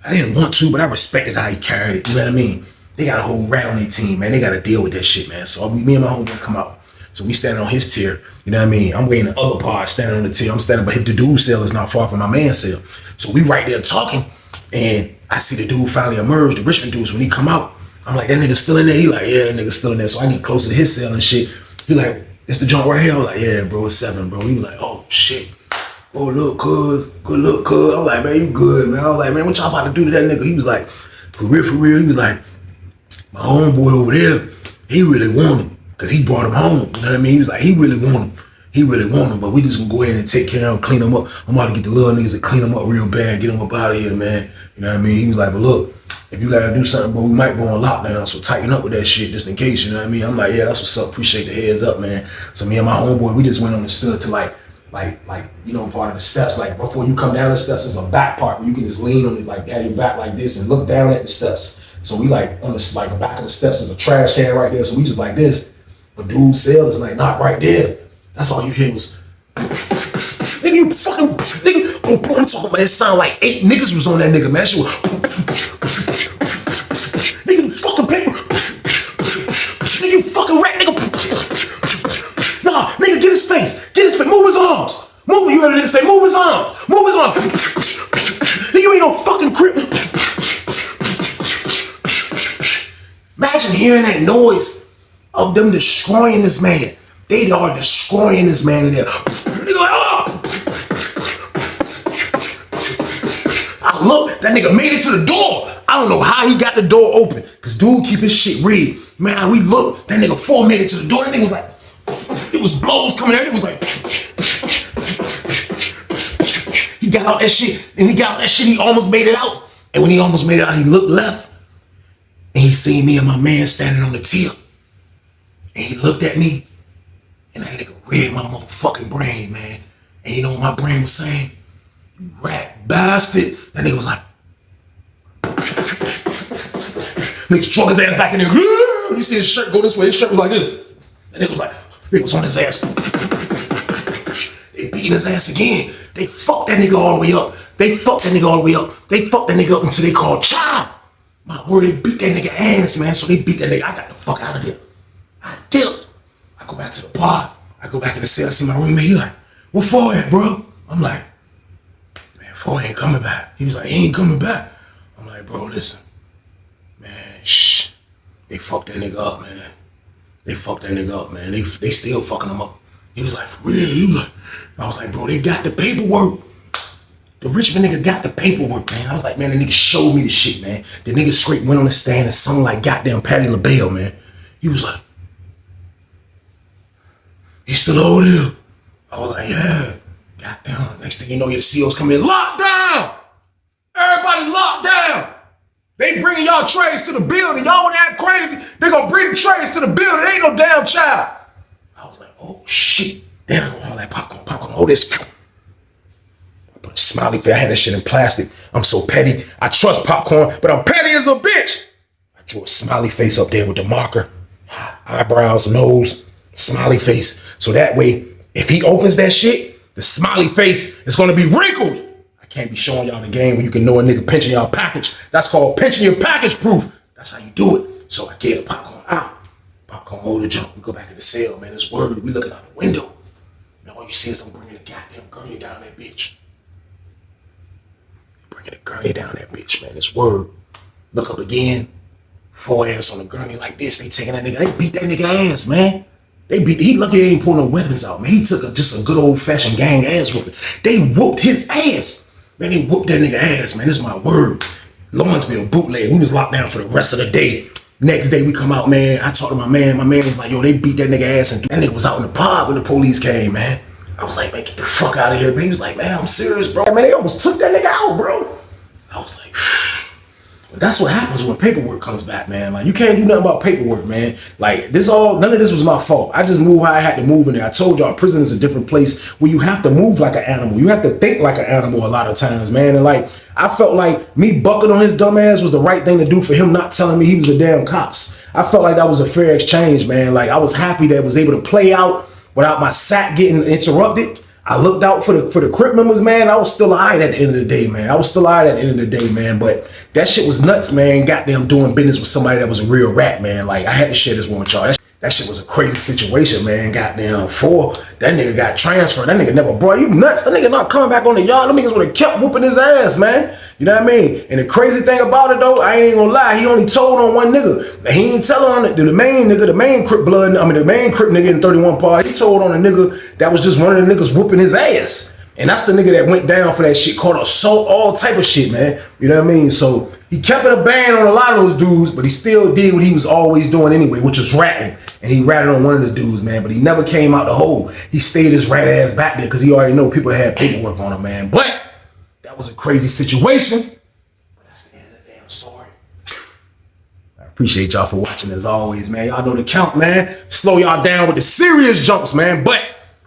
I didn't want to, but I respected how he carried it. You know what I mean? They got a whole rat on their team, man. They got to deal with that shit, man. So me and my homeboy come out. So we standing on his tier. You know what I mean? I'm waiting the other part, standing on the tier. I'm standing, but the dude's cell is not far from my man's cell. So we right there talking, and I see the dude finally emerge, the Richmond dude. So when he come out, I'm like, that nigga still in there? He like, yeah, that nigga still in there. So I get closer to his cell and shit. He like, it's the joint right here? I'm like, yeah, bro, it's 7, bro. He was like, oh, shit. Oh, look, cuz. Good look, cuz. I'm like, man, you good, man. I was like, man, what y'all about to do to that nigga? He was like, for real, for real. He was like, my homeboy over there, he really want him. Cause he brought him home, you know what I mean? He was like, he really want him. He really want him, but we just gonna go ahead and take care of him, clean him up. I'm about to get the little niggas to clean him up real bad, get him up out of here, man. You know what I mean? He was like, but look, if you gotta do something, bro, we might go on lockdown, so tighten up with that shit just in case, you know what I mean? I'm like, yeah, that's what's up, appreciate the heads up, man. So me and my homeboy, we just went on and stood to like, you know, part of the steps, like before you come down the steps, there's a back part where you can just lean on it, like have your back like this and look down at the steps. So we like, on the like the back of the steps is a trash can right there, so we just like this. But dude's cell is like not right there. That's all you hear was, nigga, you fucking, nigga, I'm talking about, it sound like 8 niggas was on that nigga, man. That shit was, nigga, you fucking paper, nigga, you fucking rat, nigga. Nah, nigga, get his face, move his arms. Move, you heard a nigga say, move his arms. Nigga, you ain't no fucking Crip. Imagine hearing that noise of them destroying this man. They are destroying this man in there. Nigga like, oh! I look, that nigga made it to the door. I don't know how he got the door open. Cause dude keep his shit read. Man, we look, that nigga 4 made it to the door. That nigga was like, it was blows coming out. It was like, got out that shit, he almost made it out. And when he almost made it out, he looked left. And he seen me and my man standing on the tip. And he looked at me. And that nigga read my motherfucking brain, man. And you know what my brain was saying? You rat bastard. That nigga was like, nigga struck his ass back in there. You see his shirt go this way, his shirt was like this. And it was like, it was on his ass. They beating his ass again. They fucked that nigga all the way up. They fucked that nigga up until they called child. My word, they beat that nigga ass, man. So they beat that nigga. I got the fuck out of there. I dipped. I go back to the bar. I go back in the cell. I see my roommate. He like, what for at, bro? I'm like, man, for ain't coming back. He was like, he ain't coming back. I'm like, bro, listen. Man, shh. They fucked that nigga up, man. They still fucking him up. He was like, for real? I was like, bro, they got the paperwork. The Richmond nigga got the paperwork, man. I was like, man, the nigga showed me the shit, man. The nigga straight went on the stand and sung like goddamn Patti LaBelle, man. He was like, he's still over there. I was like, yeah. Goddamn. Next thing you know, your COs come in, locked down. Everybody locked down. They bringing y'all trays to the building. Y'all want to act crazy? They gonna bring the trays to the building. Ain't no damn child. I was like, oh shit. Damn, all that popcorn, hold this. I put a smiley face. I had that shit in plastic. I'm so petty. I trust popcorn, but I'm petty as a bitch. I drew a smiley face up there with the marker. Eyebrows, nose, smiley face. So that way, if he opens that shit, the smiley face is gonna be wrinkled. I can't be showing y'all the game where you can know a nigga pinching y'all package. That's called pinching your package proof. That's how you do it. So I gave the popcorn out. Popcorn holder jump. We go back in the cell, man. It's word. We looking out the window. Man, all you see is I'm bringing the goddamn gurney down that bitch. Bringing the gurney down that bitch, man. It's word. Look up again. 4 ass on the gurney like this. They taking that nigga. They beat that nigga ass, man. He lucky they ain't pull no weapons out, man. He took just a good old fashioned gang ass whooping. They whooped his ass. Man, they whooped that nigga ass, man. This is my word. Lawrenceville bootleg. We was locked down for the rest of the day. Next day we come out, man. I talked to my man. My man was like, yo, they beat that nigga ass. And that nigga was out in the pod when the police came, man. I was like, man, get the fuck out of here, man. He was like, man, I'm serious, bro. Man, they almost took that nigga out, bro. I was like, but that's what happens when paperwork comes back, man. Like, you can't do nothing about paperwork, man. Like, none of this was my fault. I just moved how I had to move in there. I told y'all, prison is a different place where you have to move like an animal. You have to think like an animal a lot of times, man. And like, I felt like me bucking on his dumb ass was the right thing to do for him not telling me he was a damn cops. I felt like that was a fair exchange, man. Like, I was happy that it was able to play out without my sack getting interrupted. I looked out for the Crip members, man. I was still alright at the end of the day, man. But that shit was nuts, man. Goddamn doing business with somebody that was a real rat, man. Like, I had to share this one with y'all. That shit was a crazy situation, man. Goddamn, that nigga got transferred. That nigga never brought you nuts. That nigga not coming back on the yard. Them niggas would have kept whooping his ass, man. You know what I mean? And the crazy thing about it, though, I ain't gonna lie. He only told on one nigga. He ain't telling on the main nigga, the main Crip nigga in 31 Park. He told on a nigga that was just one of the niggas whooping his ass. And that's the nigga that went down for that shit, called assault, all type of shit, man. You know what I mean? So he kept it a band on a lot of those dudes, but he still did what he was always doing anyway, which was ratting. And he ratted on one of the dudes, man, but he never came out the hole. He stayed his rat ass back there because he already know people had paperwork on him, man. But that was a crazy situation. But that's the end of the damn story. I appreciate y'all for watching as always, man. Y'all know the count, man. Slow y'all down with the serious jumps, man. But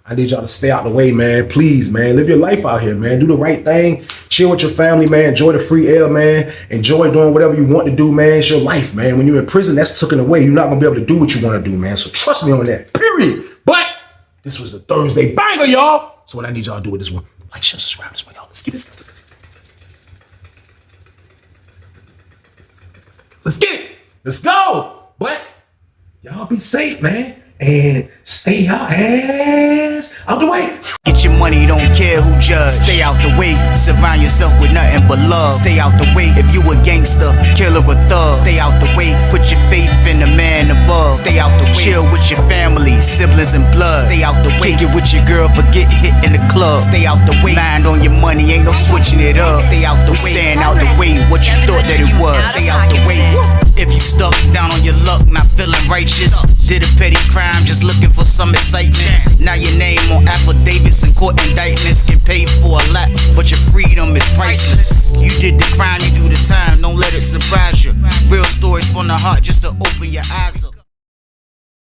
I need y'all to stay out the way, man. Please, man. Live your life out here, man. Do the right thing. Chill with your family, man. Enjoy the free air, man. Enjoy doing whatever you want to do, man. It's your life, man. When you're in prison, that's taken away. You're not going to be able to do what you want to do, man. So trust me on that, period. But this was the Thursday banger, y'all. So what I need y'all to do with this one, like, share, subscribe this one, y'all. Let's get this. Let's get it. Let's go. But y'all be safe, man. And stay your ass out the way. Get your money, don't care who judge. Stay out the way, surround yourself with nothing but love. Stay out the way, if you a gangster, killer or thug. Stay out the way, put your faith in the man above. Stay out the way, chill with your family, siblings and blood. Stay out the way, kick it with your girl, forget hit in the club. Stay out the way, mind on your money, ain't no switching it up. Stay out the way, stand out the way, what you thought that it was. Stay out the way, if you stuck down on your luck, not feeling righteous. Did a petty crime, just looking for some excitement. Now your name on affidavits and court indictments. Get paid for a lot, but you're free priceless. You did the crime, you do the time, don't let it surprise you. Real stories from the heart just to open your eyes up.